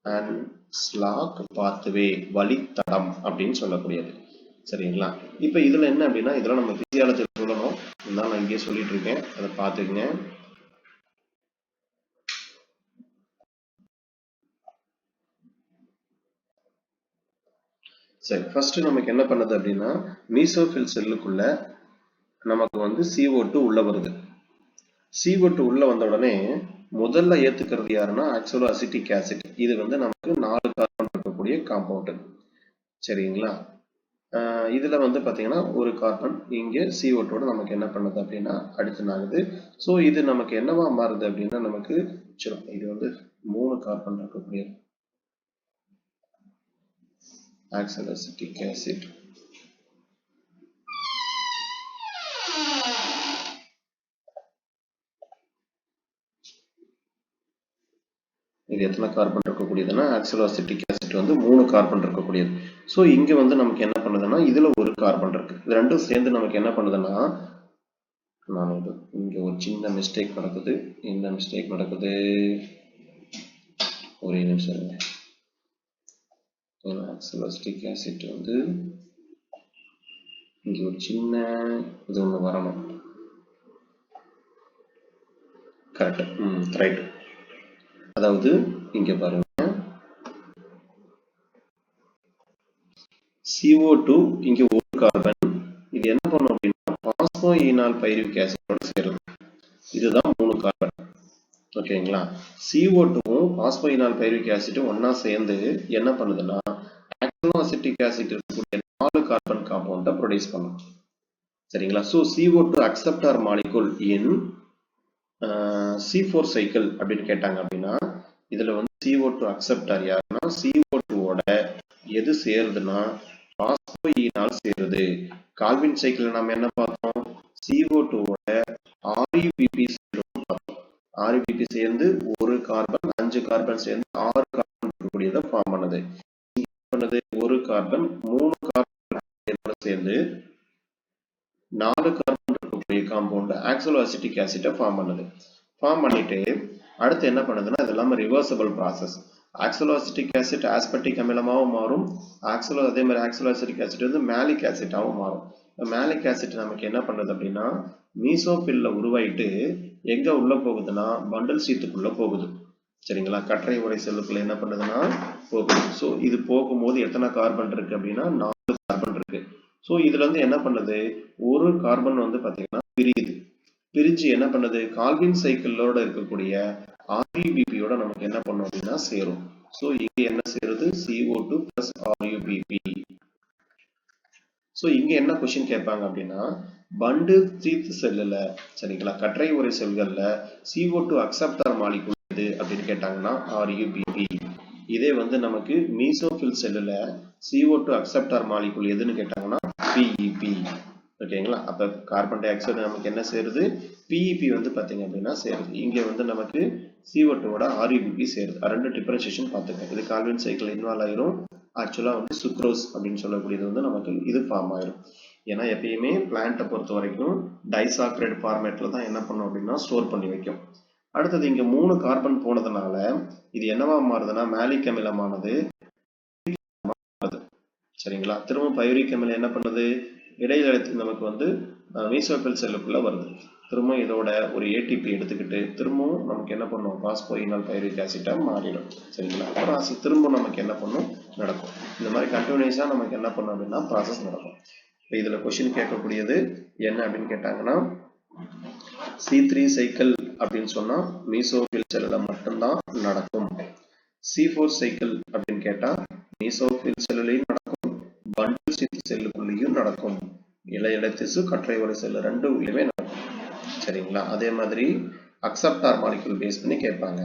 and slack pathway வழித்தடம் அப்படின்னு சொல்லக்கூடியது. சரிங்களா? இப்ப இதுல என்ன அப்படின்னா இதெல்லாம் நம்ம பிசியாலஜி சொல்லணும். நான் இங்கே சொல்லிட்டு இருக்கேன், அதை பார்த்துக்குங்க. சரி, ஃபர்ஸ்ட் நமக்கு என்ன பண்ணுது அப்படின்னா மீசோஃபில் செல்லுக்குள்ள நமக்கு வந்து CO2 உள்ள வருது. CO2 உள்ள வந்த உடனே முதல்ல ஏத்துக்கிறது யாருன்னா ஆக்சுவலா அசிட்டிக் ஆசிட். இது வந்து நமக்கு 4 கார்பன் இருக்கக்கூடிய காம்பவுண்ட். சரிங்களா? இதுல வந்து பாத்தீங்கன்னா ஒரு கார்பன் இங்க CO2 நமக்கு என்ன பண்ணுது அப்படின்னா அடிஷன் ஆகுது. ஸோ இது நமக்கு என்னவா மாறுது அப்படின்னா நமக்கு இது வந்து 3 கார்பன் இருக்கக்கூடிய ஆக்சலோசிட்டிக் ஆசிட். இது எத்தனை கார்பன் இருக்கக்கூடியதுன்னா ஆக்சலோசிட்டிக் ஆசிட் வந்து 3 கார்பன் இருக்கக்கூடியது. ஸோ இங்க வந்து நமக்கு என்ன பண்ணுதுன்னா இதுல ஒரு கார்பன் இருக்கு. இது ரெண்டும் சேர்ந்து நமக்கு என்ன பண்ணுதுன்னா இங்க ஒரு சின்ன மிஸ்டேக் நடக்குது. என்ன மிஸ்டேக் நடக்குது? ஒரே நிமிஷம். ஆக்சலோசிட்டிக் ஆசிட் வந்து இங்க ஒரு சின்ன இது ஒண்ணு வரணும். கரெக்ட். ரைட். அதாவது இங்க பாருங்க CO2 இங்க ஒரு கார்பன். இது என்ன பண்ணும் அப்படின்னா பாஸ்போஈனால் பைருவிக் ஆசிடோட சேருது. இதுதான் 3 கார்பன். ஓகேங்களா? CO2வும் பாஸ்போஈனால் பைருவிக் ஆசிடும் ஒன்னா சேர்ந்து என்ன பண்ணுதுன்னா ஆக்சலோசிட்டிக் ஆசிட் இருக்கக்கூடிய 4 கார்பன் காம்பவுண்ட ப்ரொடியூஸ் பண்ணும். சரிங்களா? ஸோ CO2 அக்செப்டார் மாலிகுல் இன் C4 சைக்கிள் அப்படின்னு கேட்டாங்க அப்படின்னா இதுல வந்து CO2 அக்செப்டார் யாருன்னா CO2ஓட எது சேருதுன்னா பாஸ்போஈனால் சேருது. கால்வின் சைக்கிள் நம்ம என்ன பார்த்தோம்? CO2ஓட RUBP பார்த்தோம். RUBP சேர்ந்து ஒரு கார்பன் 5 கார்பன் சேர்ந்து 6 கார்பன் இருக்கக்கூடியதை ஃபார்ம் பண்ணுது. ஒரு கார்பன் 3 கார்பன் சேர்ந்து 4 கார்பன் இருக்கக்கூடிய காம்பவுண்ட் ஆக்சலோசிட்டிக் ஆசிட்டை ஃபார்ம் பண்ணுது. ஃபார்ம் பண்ணிட்டு அடுத்து என்ன பண்ணுதுன்னா இதெல்லாம் ரிவர்சபிள் ப்ராசஸ். ஆக்சலோசிட்டிக் ஆசிட் ஆஸ்பர்டிக் அமிலமாகவும் மாறும். அதே மாதிரி ஆக்சலோசிட்டிக் ஆசிட் வந்து மேலிக் ஆசிட்டாகவும் மாறும். மேலிக் ஆசிட் நமக்கு என்ன பண்ணுது அப்படின்னா மீசோஃபில்ல உருவாயிட்டு எங்க உள்ள போகுதுன்னா பண்டல் சீத்துக்குள்ள போகுது. சரிங்களா? கற்றை உரை செல்லுக்குள்ள என்ன பண்ணுதுன்னா போகுது. ஸோ இது போகும்போது எத்தனை கார்பன் இருக்கு அப்படின்னா 4 கார்பன் இருக்கு. ஸோ இதுல இருந்து என்ன பண்ணுது ஒரு கார்பன் வந்து பாத்தீங்கன்னா பிரியுது. பிரிச்சு என்ன பண்ணுது கால்வின் சைக்கிளோட இருக்கக்கூடிய RUBP-யோட நமக்கு என்ன பண்ணும் அப்படின்னா சேரும். ஸோ இங்க என்ன சேருது CO2 plus RUBP. ஸோ இங்க என்ன கொஸ்டின் கேட்பாங்க அப்படின்னா பண்டு தீர்த்து செல்லுல சரிங்களா கற்றை உரை செல்கள்ல CO2 அக்செப்டார் மாலிகுல் எது அப்படின்னு கேட்டாங்கன்னா RUBP. இதே வந்து நமக்கு மீசோஃபில் செல்லுல CO2 அக்செப்டார் மாலிகுல் எதுன்னு கேட்டாங்கன்னா PEP. ஓகேங்களா? அப்ப கார்பன் டை ஆக்சைடு நமக்கு என்ன சேருது? PEP வந்து பாத்தீங்க அப்படின்னா சேருது. இங்க வந்து நமக்கு CO2ஓட RUBP சேருது. ரெண்டு டிஃபரன்சியேஷன் பார்த்துங்க. இது கால்வின் சைக்கிள் இன்வால்வ் ஆயிரும். ஆக்சுவலா வந்து சுக்ரோஸ் அப்படின்னு சொல்லக்கூடியது வந்து நமக்கு இது ஃபார்ம் ஆயிரும். ஏன்னா எப்பயுமே பிளான்ட்டை பொறுத்த வரைக்கும் டைசாக்ரைடு ஃபார்மேட்ல தான் என்ன பண்ணும் அப்படின்னா ஸ்டோர் பண்ணி வைக்கும். அடுத்தது இங்க 3 கார்பன் போனதுனால இது என்னவா மாறுதுன்னா மேலிக் அமிலமானது. சரிங்களா? திரும்ப பைரிக் அமிலம் என்ன பண்ணுது இடையில நமக்கு வந்து மீசோஃபில் செல்லுக்குள்ள வருது. திரும்ப இதோட ஒரு ATP எடுத்துக்கிட்டு திரும்பவும் நமக்கு என்ன பண்ணும் பாஸ்போஈனால் பைரிக் ஆசிட்டா மாறிடும். சரிங்களா? அப்புறம் திரும்ப நமக்கு என்ன பண்ணும் நடக்கும். இந்த மாதிரி கண்டினியூஸா நமக்கு என்ன பண்ணும் அப்படின்னா ப்ராசஸ் நடக்கும். இதுல கொஸ்டின் கேட்கக்கூடியது என்ன அப்படின்னு கேட்டாங்கன்னா C3 சைக்கிள் அப்படின்னு சொன்னா மீசோஃபில் செல்லுல மட்டும்தான் நடக்கும். C4 சைக்கிள் அப்படின்னு கேட்டா மீசோஃபில் செல்லுலையும் நடக்கும், பண்டில் செல்லுக்குள்ளேயும் நடக்கும். இலையடை திசு, கற்றை உறை செல் ரெண்டுலயுமே நடக்கும். சரிங்களா? அதே மாதிரி அக்செப்டார் மாலிக்யூல் பேஸ் பண்ணி கேட்பாங்க.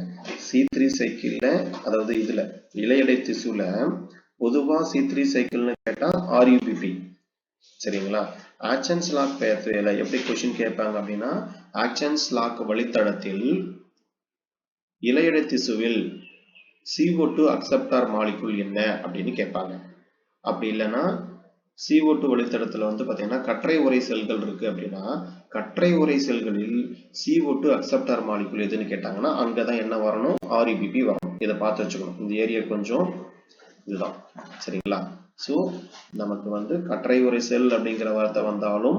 C3 சைக்கிள்ல, அதாவது இதுல இலையடை திசுல பொதுவா C3 சைக்கிள்னு கேட்டா RUBP. சரிங்களா? ஆக்சன்ஸ் லாக் பேத்வேல எப்படி கொஸ்டின் கேட்பாங்க அப்படின்னா, ஆக்சன்ஸ் லாக் வழித்தடத்தில் இலையடை திசுவில் CO2 அக்செப்டார் மாலிக்யூல் என்ன அப்படின்னு கேட்பாங்க. அப்படி இல்லைன்னா CO2 வழித்தடத்துல வந்து பாத்தீங்கன்னா கற்றை உறை செல்கள் இருக்கு அப்படின்னா, கற்றை உறை செல்களில் CO2 அக்செப்டார் மாலிக்யூல் எதுன்னு கேட்டாங்கன்னா அங்கதான் என்ன வரணும், RUBP வரணும். இதை பார்த்து வச்சுக்கணும். இந்த ஏரியா கொஞ்சம் இதுதான். சரிங்களா? ஸோ நமக்கு வந்து கற்றை உறை செல் அப்படிங்கிற வார்த்தை வந்தாலும்,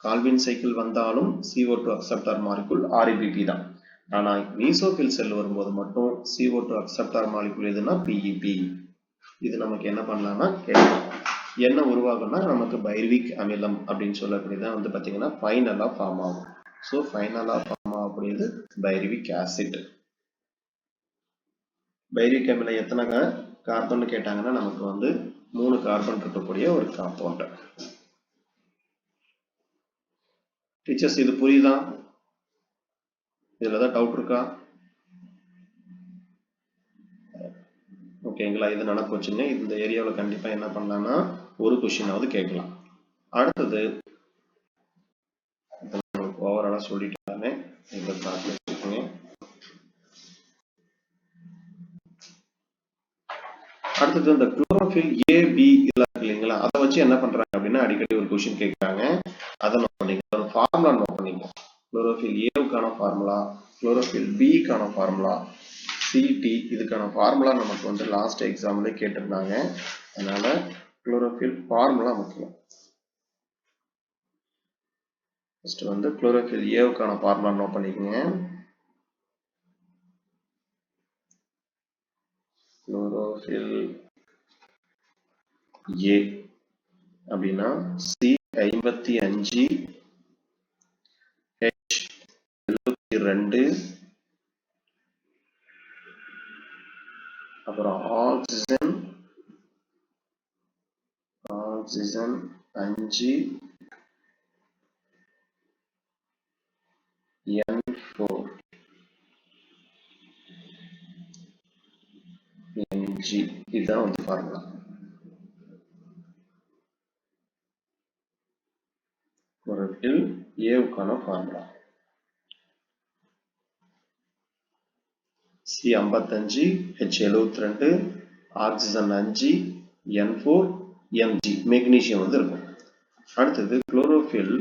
கால்வின் சைக்கிள் வந்தாலும் CO2 அக்செப்டார் மாலிக்யூல் RUBP தான். ஆனா மீசோஃபில் செல் வரும்போது மட்டும் CO2 அக்செப்டார் மாலிக்யூல் எதுனா PEP. இது நமக்கு என்ன பண்ணலாம்னா கேட்கலாம். என்ன உருவாகும்னா நமக்கு பைர்விக் அமிலம் அப்படின்னு சொல்லக்கூடியதான் வந்து பாத்தீங்கன்னா ஃபைனலா ஃபார்ம் ஆகும். ஸோ ஃபைனலா ஃபார்ம் ஆகக்கூடியது பைர்விக் ஆசிட். பைர்விக் அமிலம் எத்தனை கார்பன் கேட்டாங்கன்னா நமக்கு வந்து 3 கார்பன் இருக்கக்கூடிய ஒரு காம்பவுண்ட். டீச்சர்ஸ் இது புரியுதா? இதுலதான் டவுட் இருக்கா? ஓகேங்களா? இது நினைப்பு வச்சுங்க. இந்த ஏரியாவில் கண்டிப்பா என்ன பண்ணலாம்னா ஒரு கொஸ்டினாவது கேட்கலாம். அடுத்தது ஓவராலா சொல்லிட்டாங்க. இதை பார்த்து வச்சுக்கோங்க. அடுத்தது இந்த குளோரோஃபில் A, B இதெல்லாம் இருக்கு இல்லைங்களா, அதை வச்சு என்ன பண்றாங்க அப்படின்னா அடிக்கடி ஒரு கொஸ்டின் கேட்கறாங்க. அதை நோட் பண்ணிக்கலாம். ஒரு ஃபார்முலா நோட் பண்ணிக்கலாம். குளோரோஃபில் ஏவுக்கான ஃபார்முலா, குளோரோஃபில் பிக்கான ஃபார்முலா, CT இதுக்கான ஃபார்முலா நமக்கு வந்து லாஸ்ட் எக்ஸாம்ல கேட்டிருந்தாங்க. அதனால குளோரோஃபில் ஃபார்முலா முக்கியம். ஃபர்ஸ்ட் வந்து குளோரோஃபில் ஏவுக்கான ஃபார்முலா நோட் பண்ணிக்கங்க. குளோரோஃபில் ஏ அப்படின்னா C55 H72, அப்புறம் ஆக்சிஜன் 5 N4 Mg. இதுதான் வந்து ஃபார்முலா. குளோரோஃபில் ஏவுக்கான formula C55 H72 oxygen 5 N4 Mg. Magnesium வந்து இருக்கும். அடுத்தது குளோரோஃபில்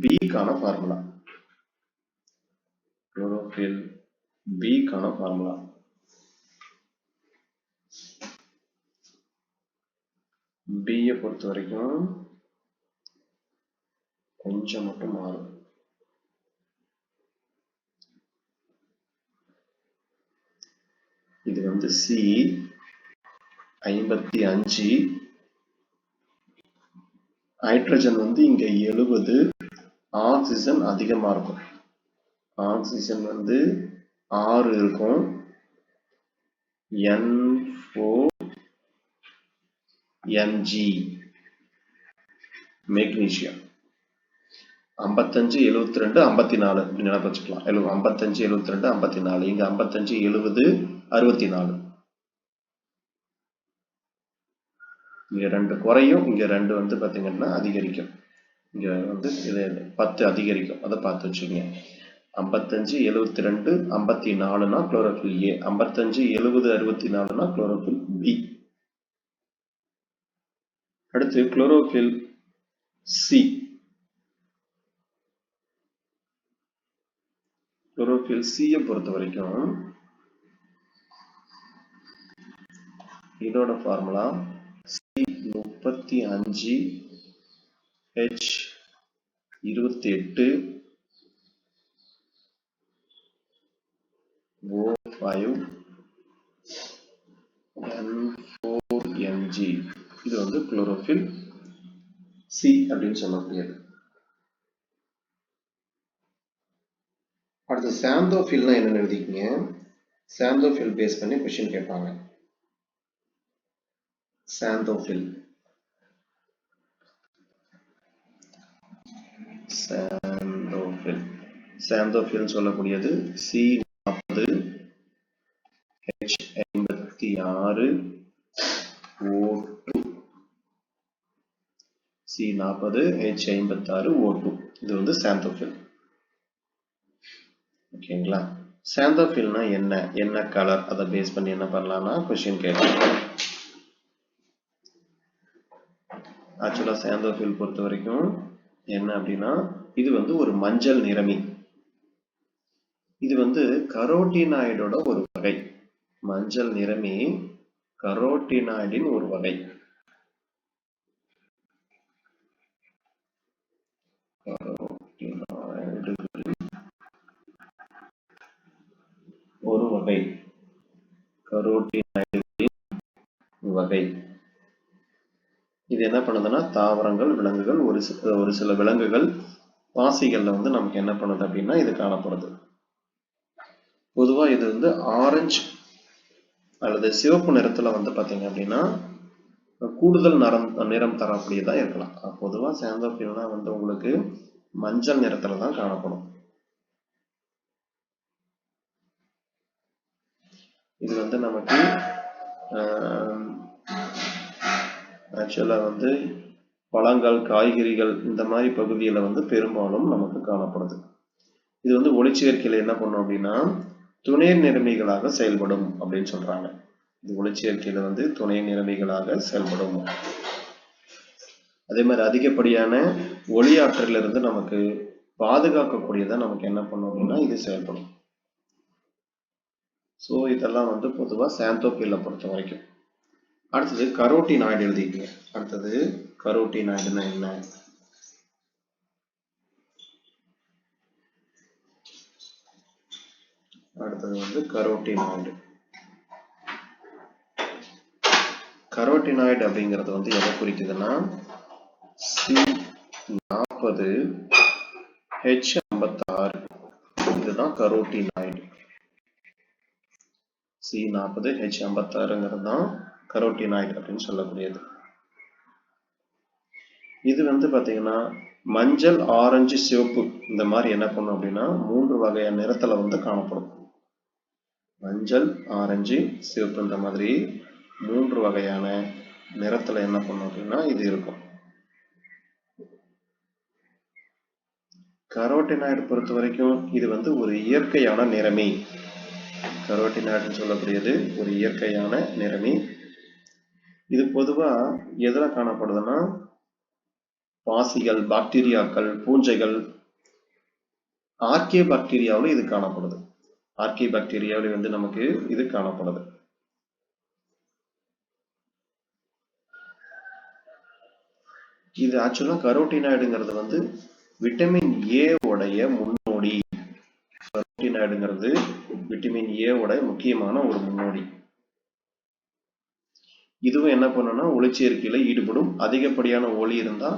பிக்கான ஃபார்முலா. குளோரோஃபில் பிக்கான ஃபார்முலா பியை பொறுத்த வரைக்கும் கொஞ்சம் மட்டும் மாறும். இது வந்து C55, ஹைட்ரஜன் வந்து இங்க 70, ஆக்சிஜன் அதிகமா இருக்கும். ஆக்சிஜன் வந்து 6 இருக்கும், N4 Mg. மெக்னீசியம் 55 72 54 இப்படி நினைப்பு வச்சுக்கலாம். 55 72 54. இங்க 55 70 64. இங்க 2 குறையும், இங்க 2 வந்து பாத்தீங்கன்னா அதிகரிக்கும். இங்க வந்து இது 10 அதிகரிக்கும். அதை பார்த்து வச்சுக்கோங்க. 55 72 54னா குளோரோஃபில் ஏ, 55 70 64னா குளோரோஃபில் பி. அடுத்து குளோரோஃபில் சி. குளோரோஃபில் சியை பொறுத்த வரைக்கும் இதோட formula C35 H28 O5 N4 Mg. இது வந்து குளோரோஃபில் சி அப்படின்னு சொல்லக்கூடியது. அடுத்து சாந்தோஃபில்னா என்னன்னு எழுதிக்கங்க. சாந்தோஃபில் பேஸ் பண்ணி கொஸ்டின் கேட்பாங்க. சாந்தோஃபில் சாந்தோஃபில் சொல்லக்கூடியது C40 H56 O2. C40 H56 O2 இது வந்து சாந்தோஃபில். ஓகேங்களா? சாந்தோஃபில்னா என்ன கலர், அதை பேஸ் பண்ணி என்ன பண்ணலாம்னா கொஸ்டின் கேட்கலாம். ஆக்சுவலா சாந்தோஃபில் பொறுத்த வரைக்கும் என்ன அப்படின்னா இது வந்து ஒரு மஞ்சள் நிறமி. இது வந்து கரோட்டினாய்டோட ஒரு வகை. மஞ்சள் நிறமி கரோட்டினாய்டின் ஒரு வகை. ஒரு வகை கரோட்டினாய்டின் வகை. இது என்ன பண்ணுதுன்னா தாவரங்கள், விலங்குகள், ஒரு சில விலங்குகள், பாசிகள்ல வந்து நமக்கு என்ன பண்ணுது அப்படின்னா இது காணப்படுது. பொதுவா இது வந்து ஆரஞ்சு அல்லது சிவப்பு நிறத்துல வந்து பாத்தீங்க அப்படின்னா கூடுதல் நிறம் தரக்கூடியதா இருக்கலாம். பொதுவா சாந்தோஃபில்னா வந்து உங்களுக்கு மஞ்சள் நிறத்துல தான் காணப்படும். இது வந்து நமக்கு ஆக்சுவலா வந்து பழங்கள், காய்கறிகள் இந்த மாதிரி பகுதியில வந்து பெரும்பாலும் நமக்கு காணப்படுது. இது வந்து ஒளிச்சேர்க்கையில என்ன பண்ணும் அப்படின்னா துணை நிறமிகளாக செயல்படும் அப்படின்னு சொல்றாங்க. இது ஒளிச்சேர்க்கையில வந்து துணை நிறமிகளாக செயல்படும். அதே மாதிரி அதிகப்படியான ஒளி ஆற்றலில் இருந்து நமக்கு பாதுகாக்கக்கூடியதை நமக்கு என்ன பண்ணும் அப்படின்னா இது செயல்படும். ஸோ இதெல்லாம் வந்து பொதுவாக சாந்தோஃபில்லை பொறுத்த வரைக்கும். அடுத்தது கரோட்டினாய்டு எழுதிக்கங்க. அடுத்தது கரோட்டினாய்டுனா என்ன? அடுத்தது வந்து கரோட்டினாய்டு. கரோட்டினாய்டு அப்படிங்கிறது வந்து எதை குறிக்குதுன்னா C40 H56 இதுதான் கரோட்டினாய்டு. C40 H56ங்கிறது தான் கரோட்டினாய்டு அப்படின்னு சொல்லக்கூடியது. இது வந்து பாத்தீங்கன்னா மஞ்சள், ஆரஞ்சு, சிவப்பு இந்த மாதிரி என்ன பண்ணும் அப்படின்னா 3 வகையான நிறத்துல வந்து காணப்படும். மஞ்சள், ஆரஞ்சு, சிவப்பு இந்த மாதிரி 3 வகையான நிறத்துல என்ன பண்ணும் அப்படின்னா இது இருக்கும். கரோட்டினாய்டு பொறுத்த வரைக்கும் இது வந்து ஒரு இயற்கையான நிறமி. கரோட்டினாய்டுன்னு சொல்லக்கூடியது ஒரு இயற்கையான நிறமி. இது பொதுவா எதுல காணப்படுதுன்னா பாசிகள், பாக்டீரியாக்கள், பூஞ்சைகள், ஆர்கே பாக்டீரியாவில் இது காணப்படுது. ஆர்கே பாக்டீரியாவில் வந்து நமக்கு இது காணப்படுது. இது ஆக்சுவலா கரோட்டினாய்டுங்கிறது வந்து விட்டமின் ஏ உடைய முன்னோடி. கரோட்டினாய்டுங்கிறது விட்டமின் ஏ உடைய முக்கியமான ஒரு முன்னோடி. இதுவும் என்ன பண்ணுன்னா ஒளிச்சேர்க்கையில ஈடுபடும். அதிகப்படியான ஒளி இருந்தா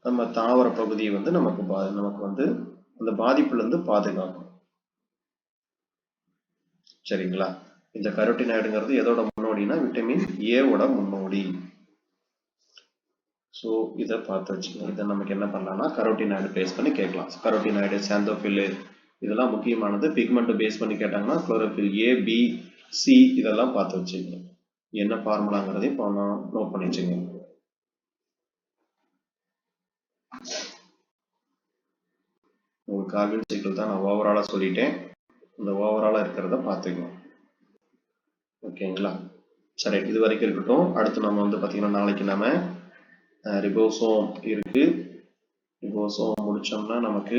நம்ம தாவர பகுதியை வந்து நமக்கு வந்து அந்த பாதிப்புல இருந்து பாதுகாக்கும். சரிங்களா? இந்த கரோட்டினாய்டுங்கிறது எதோட முன்னோடினா விட்டமின் ஏவோட முன்னோடி. ஸோ இதை பார்த்து வச்சுக்கோங்க. இதை நமக்கு என்ன பண்ணலாம்னா கரோட்டினாய்டு பேஸ் பண்ணி கேட்கலாம். கரோட்டினாய்டு, சாந்தோஃபில் இதெல்லாம் முக்கியமானது. பிக்மெண்ட் பேஸ் பண்ணி கேட்டாங்கன்னா குளோரோஃபில் ஏ, பி, சி இதெல்லாம் பார்த்து வச்சுக்கோங்க. என்ன ஃபார்முலாங்கிறதையும் நோட் பண்ணி வச்சுங்க. உங்களுக்கு கார்பன் சைக்கிள் தான் நான் ஓவராலா சொல்லிட்டேன். இந்த ஓவராலா இருக்கிறத பார்த்துக்கணும். ஓகேங்களா? சரி, இது வரைக்கும் இருக்கட்டும். அடுத்து நம்ம வந்து பார்த்தீங்கன்னா நாளைக்கு நம்ம ரிபோசோம் இருக்கு. ரிபோசோம் முடிச்சோம்னா நமக்கு